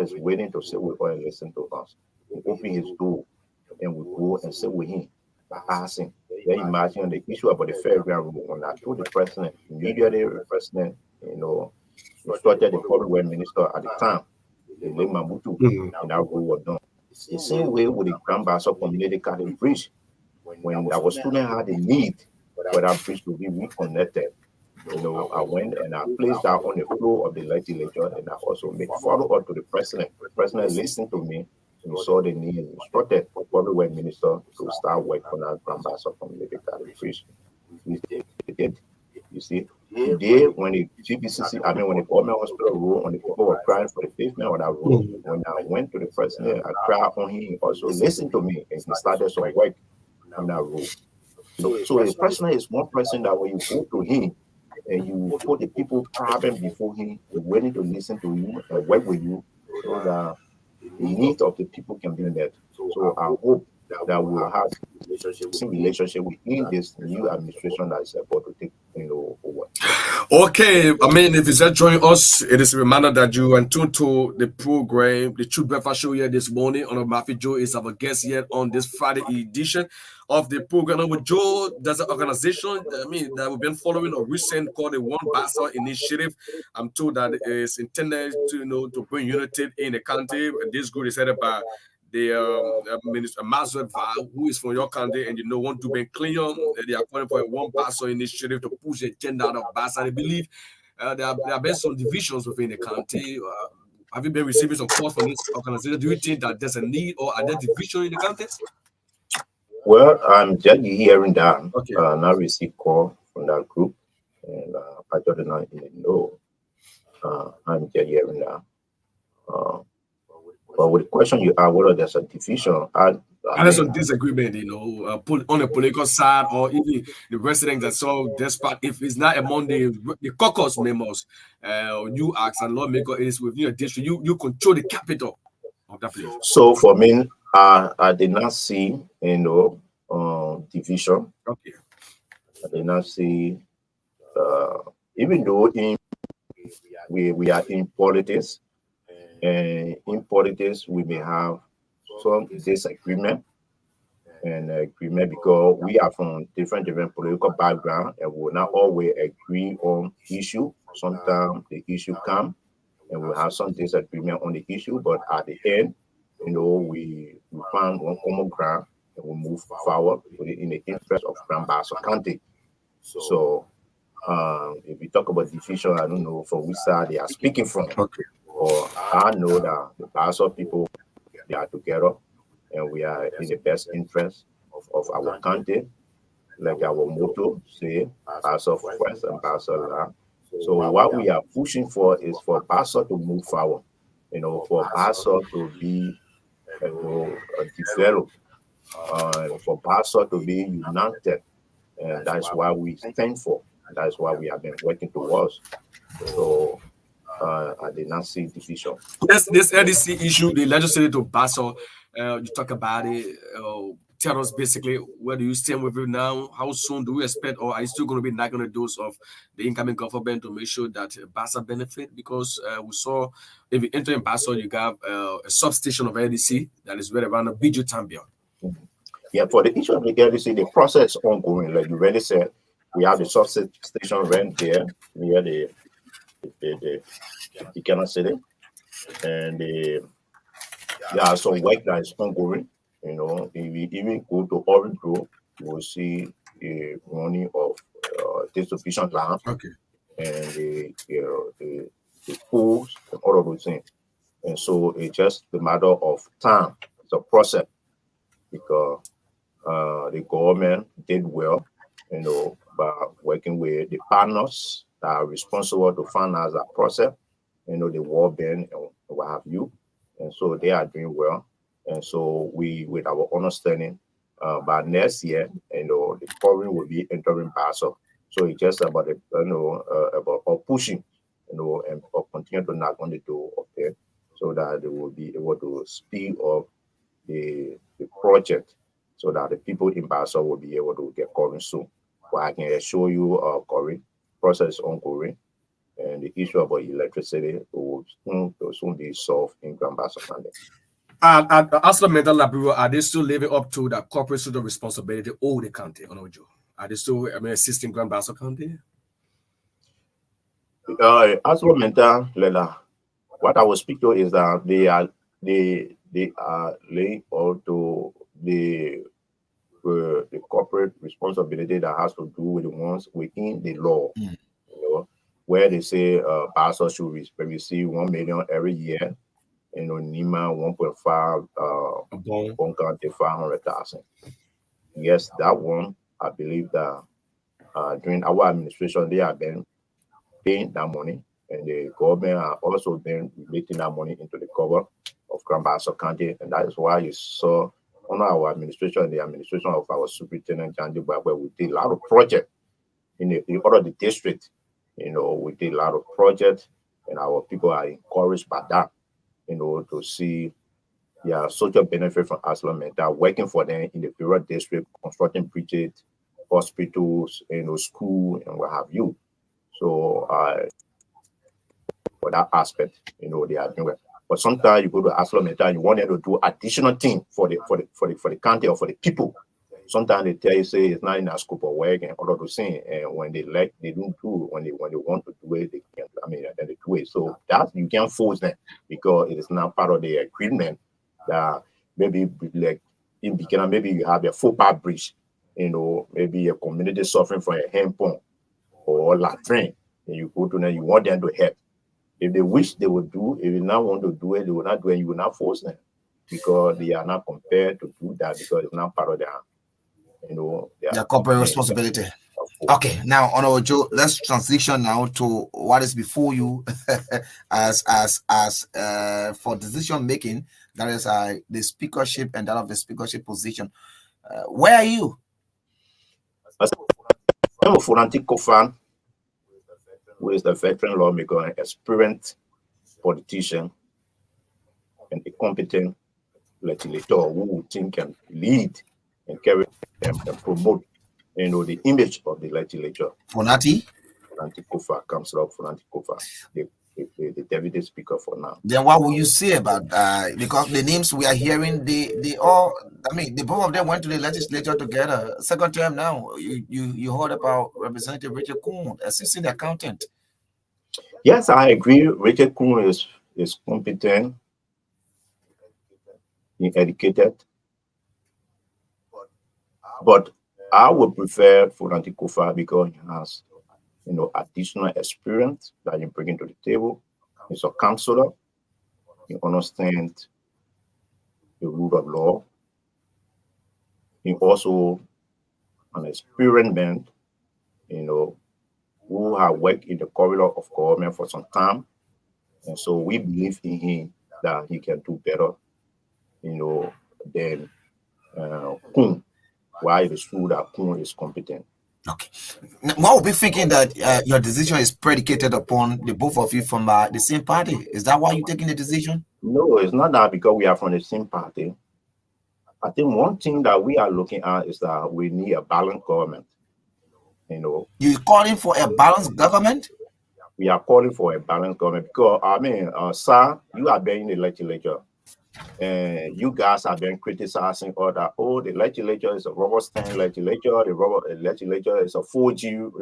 is willing to sit with us and listen to us. We open his door and we go and sit with him by asking, Then imagine on the issue about the fairground rule. When I told the president, immediately the president, instructed the public minister at the time, the late Mamutu, and that rule was done. The same way with the Grand Bassa Community College Bridge, when our students had a need for that bridge to be reconnected, I went and I placed that on the floor of the legislature, and I also made follow-up to the president. The president listened to me, and he saw the need and instructed the public minister to start work on that Grand Bassa Community College Bridge. He did. You see, today when the GBCC, when the government hospital rule, when the people were crying for the pavement on that road, when I went to the president, I cried on him, he also listened to me, and he started some work on that road. So the president is one person that when you go to him and you put the people problem before him, he's willing to listen to you and work with you so that the needs of the people can be met. So I hope that we will have some relationship within this new administration that is about to take over. Okay, if you just join us, it is a reminder that you are tuned to the program, the Truth Breakfast Show here this morning. Matthew Joe is our guest here on this Friday edition of the program. And with Joe, there's an organization that we've been following a recent called the One Bassa Initiative. I'm told that it is intended to bring unity in the country. This group is headed by the Minister Mazet Val, who is from your country, and want to be clear. They are calling for a One Bassa initiative to push the agenda of Bassa. They believe there have been some divisions within the country. Have you been receiving some calls from this organization? Do you think that there's a need or are there division in the country? Well, I'm just hearing that. Okay. Now receive call from that group, and I don't know. I'm just hearing that. But with the question you asked, whether there's a division, there's some disagreement, on the political side, or even the residents that saw this part. If it's not among the caucus members, you ask and lawmaker, it is within your district. You control the capital of that place. So for me, I did not see division. Okay. I did not see, even though we are in politics. And in politics, we may have some disagreement and agreement because we are from different political background and we will not always agree on issue. Sometimes the issue come and we have some disagreement on the issue, but at the end, we find one common ground and we move forward in the interest of Grand Bassa County. So if we talk about division, I don't know from which side they are speaking from. Okay. Or I know that the Bassa people, they are together and we are in the best interest of our country, like our motto say, Bassa first and Bassa last. So what we are pushing for is for Bassa to move forward, for Bassa to be developed, for Bassa to be united, and that's why we stand for. That's why we have been working towards. So I did not see division. This LDC issue, the legislature to Bassa, you talk about it. Tell us basically where do you stand with it now? How soon do we expect, or are you still going to be knocking on the doors of the incoming government to make sure that Bassa benefit? Because we saw if you enter in Bassa, you got a substation of LDC that is right around the Biju Tambia. Yeah, for the issue of the LDC, the process is ongoing. Like you already said, we have the substation right there near the Ikena City, and there are some work that is ongoing. If we even go to Orange Grove, you will see the running of distribution lamp, okay, and the pools and all of those things. And so it's just a matter of time. It's a process because the government did well, by working with the partners that are responsible to finance that process, the World Bank and what have you. And so they are doing well. And so we, with our understanding, by next year, the Korries will be entering Bassa. So it's just about about pushing, and continue to knock on the door of them so that they will be able to speed up the project so that the people in Bassa will be able to get Korries soon. But I can assure you, Korries, process ongoing, and the issue about electricity will soon be solved in Grand Bassa County. Asla Mental Library, are they still living up to the corporate social responsibility of the county? Are they still assisting Grand Bassa County? Asla Mental, what I will speak to is that they are laying out to the corporate responsibility that has to do with the ones within the law. Where they say Bassa should receive 1 million every year. Nima 1.5 500,000. Yes, that one, I believe that during our administration, they have been paying that money, and the government are also been relating that money into the cover of Grand Bassa County, and that is why you saw under our administration, the administration of our Superintendent Jandy Babwe, we did a lot of projects in all of the district. We did a lot of projects, and our people are encouraged by that. To see social benefit from Asla Mental, working for them in the rural district, constructing bridges, hospitals, school, and what have you. So, for that aspect, they are doing well. But sometimes you go to Asla Mental, you want them to do additional thing for the county or for the people. Sometimes they tell you, say it's not in their scope of work and all of those things. And when they don't do, when they want to do it, they can't. Then they do it. So that you can't force them because it is not part of the agreement. That maybe like in beginning, maybe you have a football bridge, maybe a community suffering from a hand pump or latrine, and you go to them, you want them to help. If they wish they would do, if they not want to do it, they will not do it. You will not force them because they are not compelled to do that because it's not part of their their corporate responsibility. Okay, now Honorable Joe, let's transition now to what is before you as for decision making. That is the speakership and that of the speakership position. Where are you? I'm a Funanti Kofan, who is the veteran lawmaker, an experienced politician, and a competent legislator who think can lead and carry and promote, the image of the legislature. Funanti Kofa comes up. Funanti Kofa, the deputy speaker for now. Then what will you say about because the names we are hearing, they all, the both of them went to the legislature together. Second term now. You heard about Representative Richard Kuhn, assistant accountant. Yes, I agree. Richard Kuhn is competent, educated, but I would prefer Funanti Kofa because he has, additional experience that you bring to the table. He's a counselor. He understands the rule of law. He also an experienced man, who have worked in the corridor of government for some time. And so we believe in him that he can do better, than Kuhn. Why it is true that Kuhn is competent. Okay. Now, what will be thinking that your decision is predicated upon the both of you from the same party? Is that why you're taking the decision? No, it's not that because we are from the same party. I think one thing that we are looking at is that we need a balanced government. You're calling for a balanced government? We are calling for a balanced government because, Saah, you are being in the legislature. And you guys have been criticizing all that. Oh, the legislature is a rubber stamp legislature. The legislature is a 4G,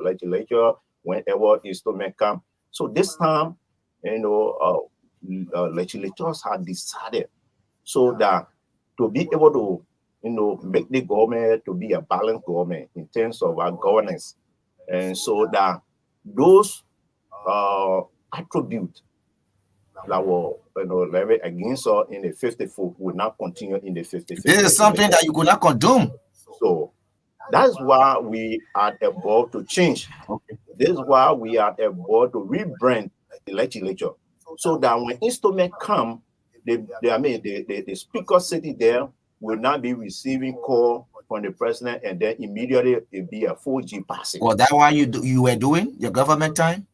legislature. Whenever instrument come. So this time, legislators have decided so that to be able to, make the government to be a balanced government in terms of our governance, and so that those attributes that were levied against us in the 54 will not continue in the 55. This is something that you could not condone. So that's why we are about to change. Okay. This is why we are about to rebrand the legislature, so that when instruments come, the speaker sitting there will not be receiving call from the president and then immediately it be a 4G passing. Well, that's why you were doing your government time.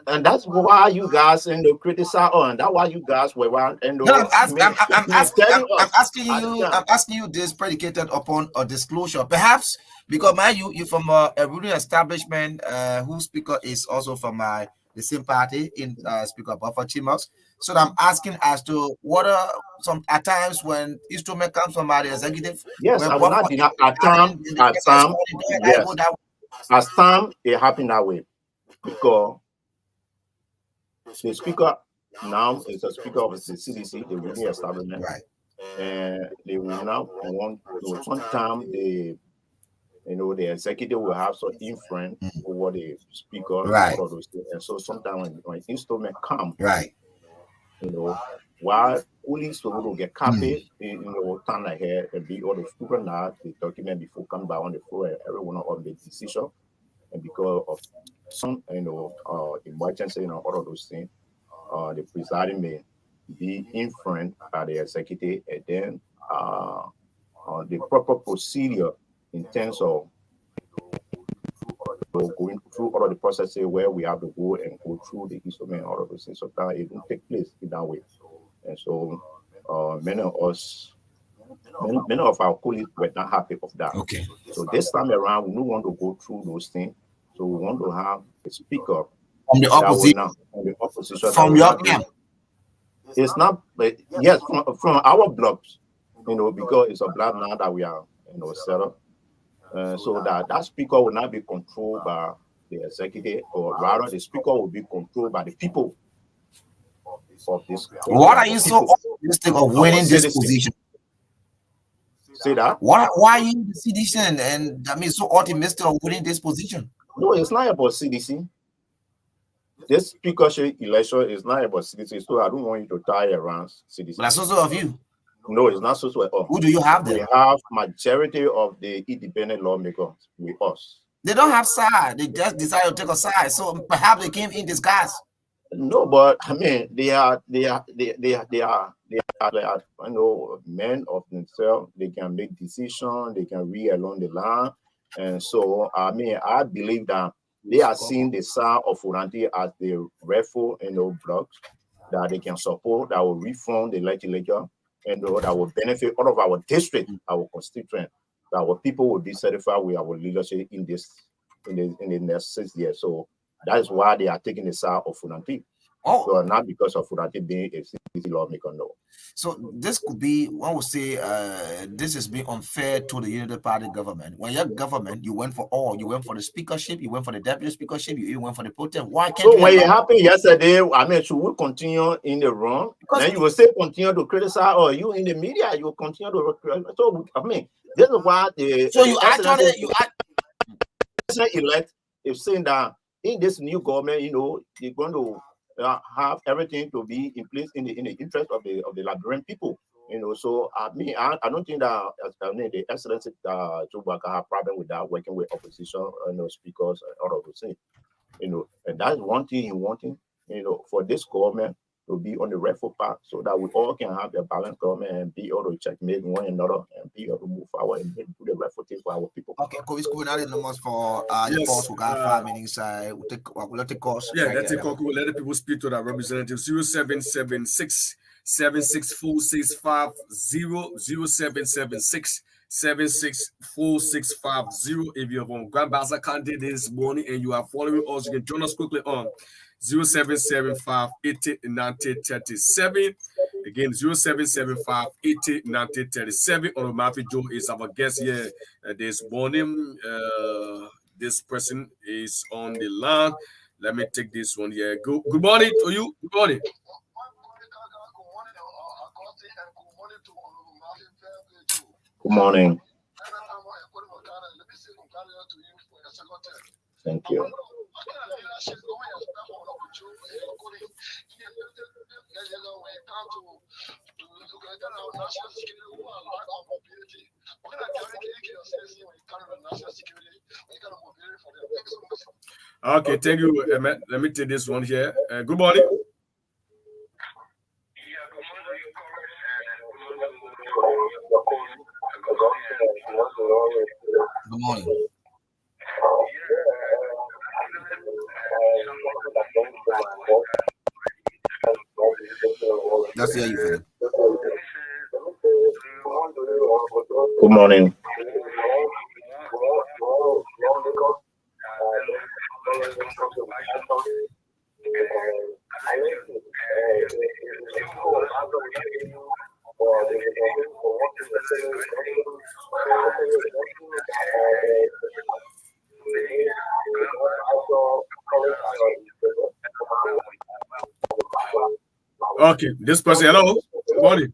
And that's why you guys criticize and that's why you guys were around. I'm asking you this predicated upon a disclosure, perhaps because you from a ruling establishment whose speaker is also from the same party in Speaker Buffer Chimos. So I'm asking as to what are some at times when instrument comes from the executive. Yes, When I will not deny at time, yes. As time, it happened that way because the speaker now is the speaker of the CDC, the ruling establishment, right? And they will now want to sometimes the executive will have some influence over the speaker, Right. all of those things. And so sometimes when instrument come, Right. while police will get copy, turn ahead and be all the scrutinize the document before come back on the floor and everyone on the decision. And because of some emergency, all of those things, the presiding may be influenced by the executive, and then the proper procedure in terms of going through all of the processes where we have to go and go through the instrument, all of those things. Sometimes it don't take place in that way. And so many of us, many of our colleagues were not happy of that. Okay. So this time around, we don't want to go through those things. So we want to have a speaker From the opposition. From the opposition. From your camp. It's not, but yes, from our blocks, because it's a block now that we are, set up. So that speaker will not be controlled by the executive, or rather the speaker will be controlled by the people of this. What are you so optimistic of winning this position? Say that? Why are you in the CDC and I mean so optimistic of winning this position? No, it's not about CDC. This speakership election is not about CDC, so I don't want you to tie around CDC. But that's also of you. No, it's not so at all. Who do you have there? We have majority of the independent lawmakers with us. They don't have side. They just decided to take a side. So perhaps they came in disguise. No, but I mean they are men of themselves. They can make decisions. They can read along the line, and so I mean I believe that they are seeing the Saah of Furanti as the rightful blocks that they can support, that will reform the legislature, and that will benefit all of our district, our constituents, that our people will be satisfied with our leadership in the next 6 years. So that is why they are taking the Saah of Furanti. So not because of Furanti being a city lawmaker, no. So this could be, one would say, this is being unfair to the Unity Party government. When your government, you went for all. You went for the speakership, you went for the deputy speakership, you even went for the protest. Why can't so when it happened yesterday, I mean, should we continue in the wrong? Because then you will say continue to criticize, or you in the media, you will continue to criticize. So I mean, this is why the elect is saying that in this new government, they're going to have everything to be in place in the interest of the Liberian people. So I mean, I don't think that the Excellency Chubaka have problem with that, working with opposition, speakers, all of those things. And that's one thing you wanting, for this government to be on the rightful path, so that we all can have a balanced government and be able to checkmate one another and be able to move forward and do the rightful thing for our people. Okay, Korries, cool. Now the numbers for the course. We got 5 minutes. We'll let the course. Yeah, let's take call. Let the people speak to that representative. 0776 764650 0776 764650. If you're on Grand Bazaar candidate this morning and you are following us, you can join us quickly on 0775 80 90 37. Again, 0775 80 90 37. Olomafi Joe is our guest here this morning. This person is on the line. Let me take this one here. Good morning to you. Good morning. Good morning. Thank you. Okay, thank you, Emmett. Let me take this one here. Good morning. Good morning. That's the you feel. Good morning. Okay, this person, hello. Good morning.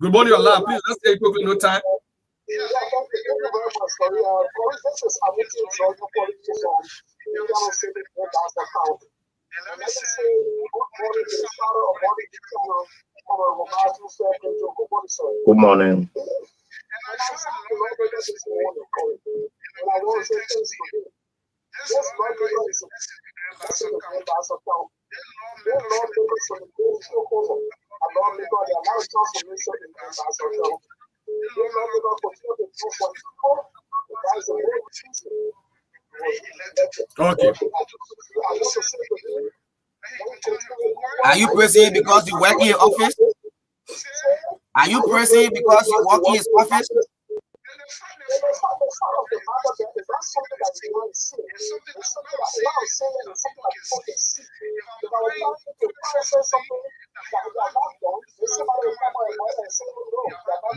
Good morning, Allah. Please, let's take quickly, no time. Yes, thank you very much, sorry. This is a meeting for the politics on Indian Civic account. And let me say, good morning to the father of one Good morning. And I saw the lawbreaker this morning, and I want to say thanks to him. This lawbreaker is a members account. This lawbreaker is a stakeholder. A lawbreaker, there are now transformation in members account. This lawbreaker continue to do for his people. That is a very reason. Okay. Are you pressing because you work in your office? Are you pressing because you work in his office?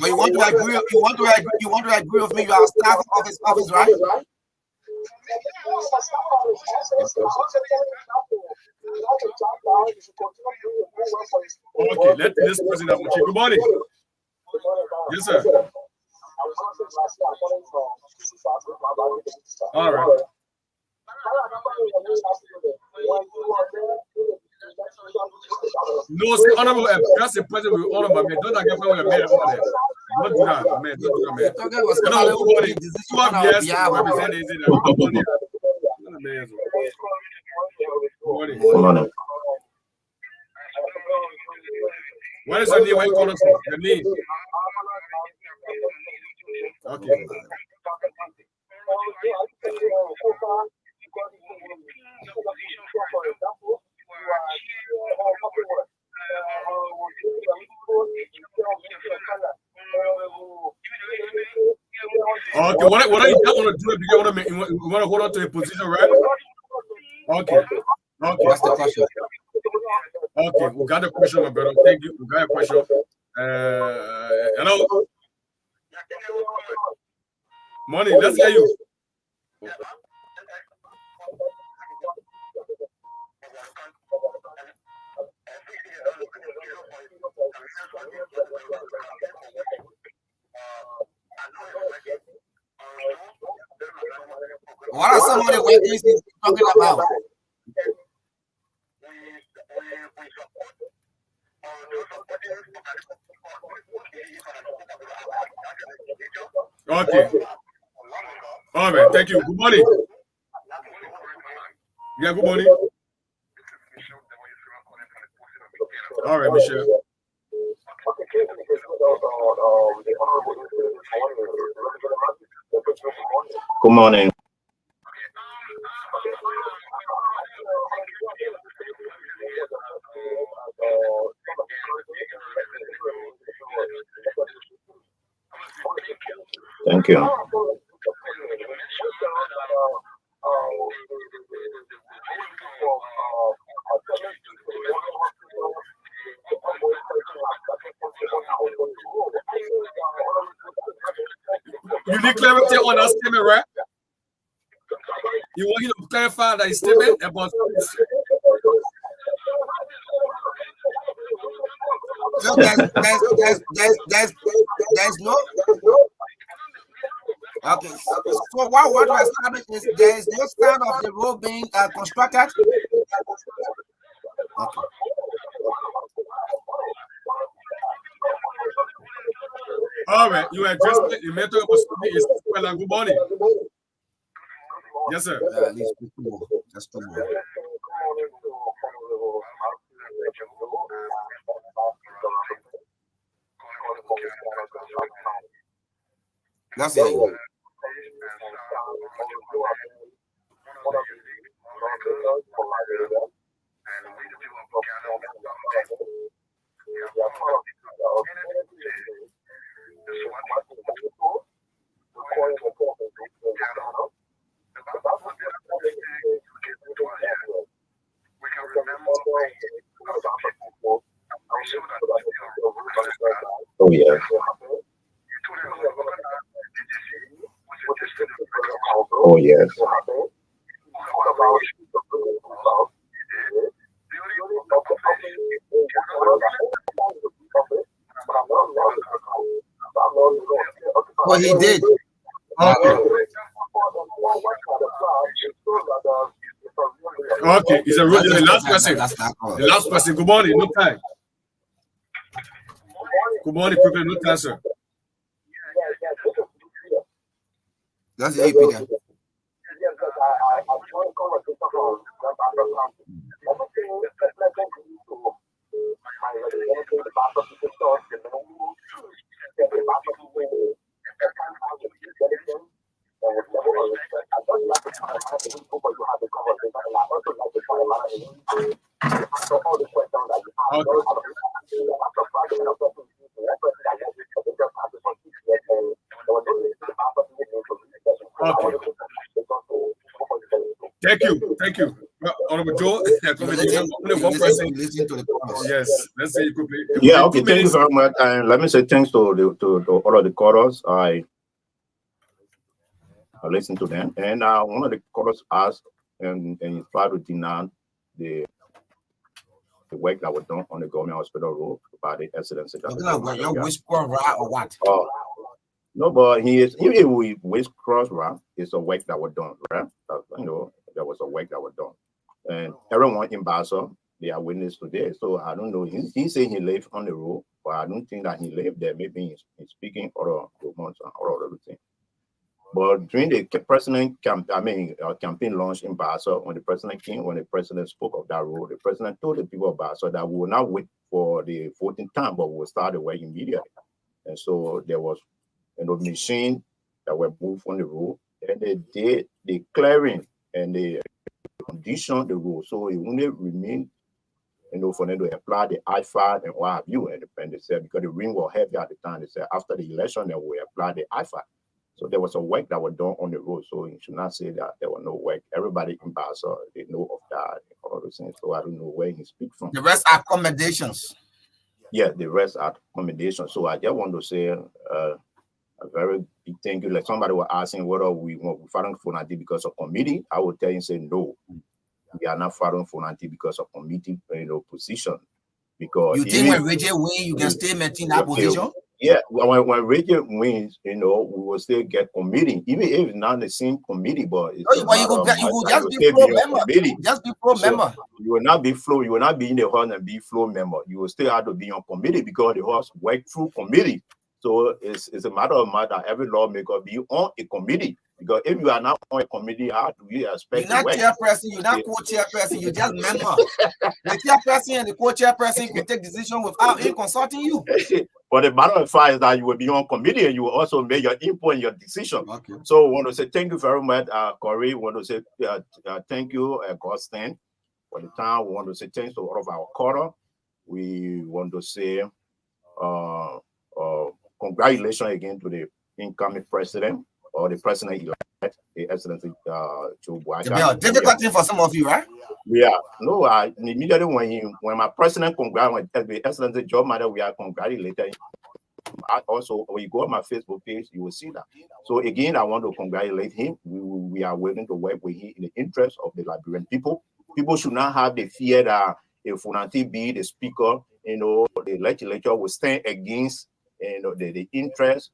But you want to agree with me, you are staff of his office, right? Okay, let this person have a good morning. Yes, sir. All right. No, say honorable that's the president we honor, my man. Don't get with a man over there. Don't do that, man. Don't do that, man. Good morning. What is your name? Where you calling from? Your name? Okay. Okay, what are you want to do? You want to hold on to a position, right? Okay. Okay. That's the question. Okay, we got the question, my brother. Thank you. We got a question. Hello. Morning. Let's hear you. What are some of the ways he's talking about? Okay. All right. Thank you. Good morning. Yeah, good morning. All right, Michelle. Good morning. Thank you. You need clarity on that statement, right? You want you to clarify that statement about So there's no. Okay. So what we establish is there is no stand of the road being constructed. Okay. all right. You addressed it. You made talk about something is well and good morning. Yes, sir. At least two more. Just two more. That's it. Oh yeah. Oh yes. Oh, he did. Okay. Okay, it's a real the last person. The last person. Good morning, no time. Good morning, people, no time, sir. That's it, Peter. Okay. Thank you. Well, Honorable Joe, only one person. Listen to the chorus. Yes, let's say you quickly. Yeah, okay, thank you very much. And let me say thanks to all of the chorus. I listened to them, and one of the chorus asked and he tried to deny the work that was done on the government hospital road by the accidents. Your whisper or what? No, but even with West Cross Route, it's a work that was done, right? There was a work that was done. And everyone in Basel, they are witness today. So I don't know. He said he lived on the road, but I don't think that he lived there. Maybe he's speaking other months or other things. But during the president campaign launch in Basel, when the president came, when the president spoke of that road, the president told the people of Basel that we will not wait for the 14th time, but we will start the work immediately. And so there was machine that were moved on the road, and they did the clearing and they conditioned the road. So it only remained, for them to apply the I-5 and what have you. And they said, because the rain was heavy at the time, they said after the election, they will apply the I-5. So there was a work that was done on the road. So you should not say that there was no work. Everybody in Basel, they know of that, all those things. So I don't know where he speaks from. The rest are accommodations. Yeah, the rest are accommodations. So I just want to say, a very big thank you. Like somebody was asking whether we fighting Fonanti because of committee. I would tell you, say no. We are not fighting Fonanti because of committee position. Because you think when Reggie wins, you can still maintain that position? Yeah, when Reggie wins, we will still get committee, even if it's not the same committee, but it's you will just be floor member. Just be floor member. You will not be floor. You will not be in the hall and be floor member. You will still have to be on committee because the house work through committee. So it's a matter of that every lawmaker be on a committee. Because if you are not on a committee, how do you expect? You're not chairperson, you're not co-chairperson, you're just member. The chairperson and the co-chairperson can take decision without him consulting you. But the matter of fact is that you will be on committee and you will also make your input and your decision. Okay. So I want to say thank you very much, Corey. We want to say thank you, Augustine, for the time. We want to say thanks to all of our caller. We want to say congratulations again to the incoming president or the president-elect, the Excellency Joe Biden. Difficult thing for some of you, right? Yeah, no, immediately when my president congratulated the Excellency Joe Biden, we are congratulating. Also, when you go on my Facebook page, you will see that. So again, I want to congratulate him. We are willing to work with him in the interest of the Liberian people. People should not have the fear that if Funanti be the speaker, the legislature will stand against the interest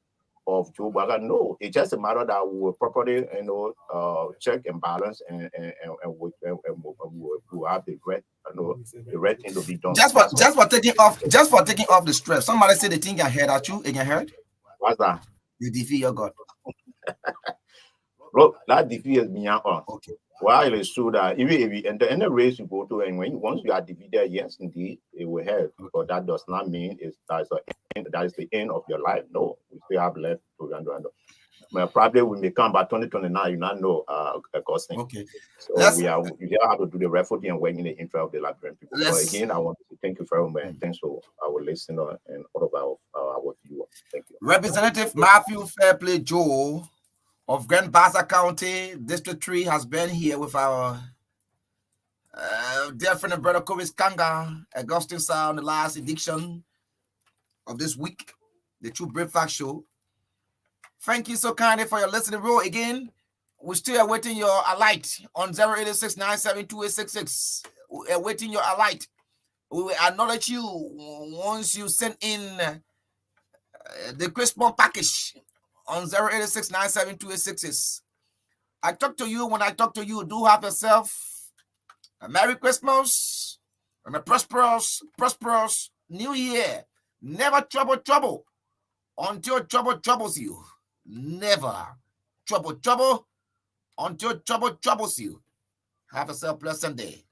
of Joe Biden. No, it's just a matter that we will properly, check and balance, and we'll have the right thing to be done. Just for taking off the stress. Somebody said the thing I heard at you, and you heard. What's that? You defeat your God. Look, that defeat is beyond us. Okay. While it's true that even if you enter any race you go to, and once you are defeated, yes, indeed, it will help. But that does not mean that is the end of your life. No, we still have left to run. Well, probably we may come by 2029, you not know, Augustine. Okay. So we have to do the refuting and work in the interest of the Liberian people. But again, I want to thank you very much, and thanks to our listener and all of our viewers. Thank you. Representative Matthew Fairplay Joe of Grand Bassa County, District 3, has been here with our dear friend and brother Korries Karga, Augustine Saah, on the last edition of this week, the True Breakfast Show. Thank you so kindly for your listening. Roll again. We're still awaiting your alight on 086-972-866. We're awaiting your alight. We will acknowledge you once you send in the Christmas package on 086-972-866. I talk to you. When I talk to you, do have yourself a Merry Christmas and a prosperous New Year. Never trouble until trouble troubles you. Never trouble until trouble troubles you. Have yourself a blessed day.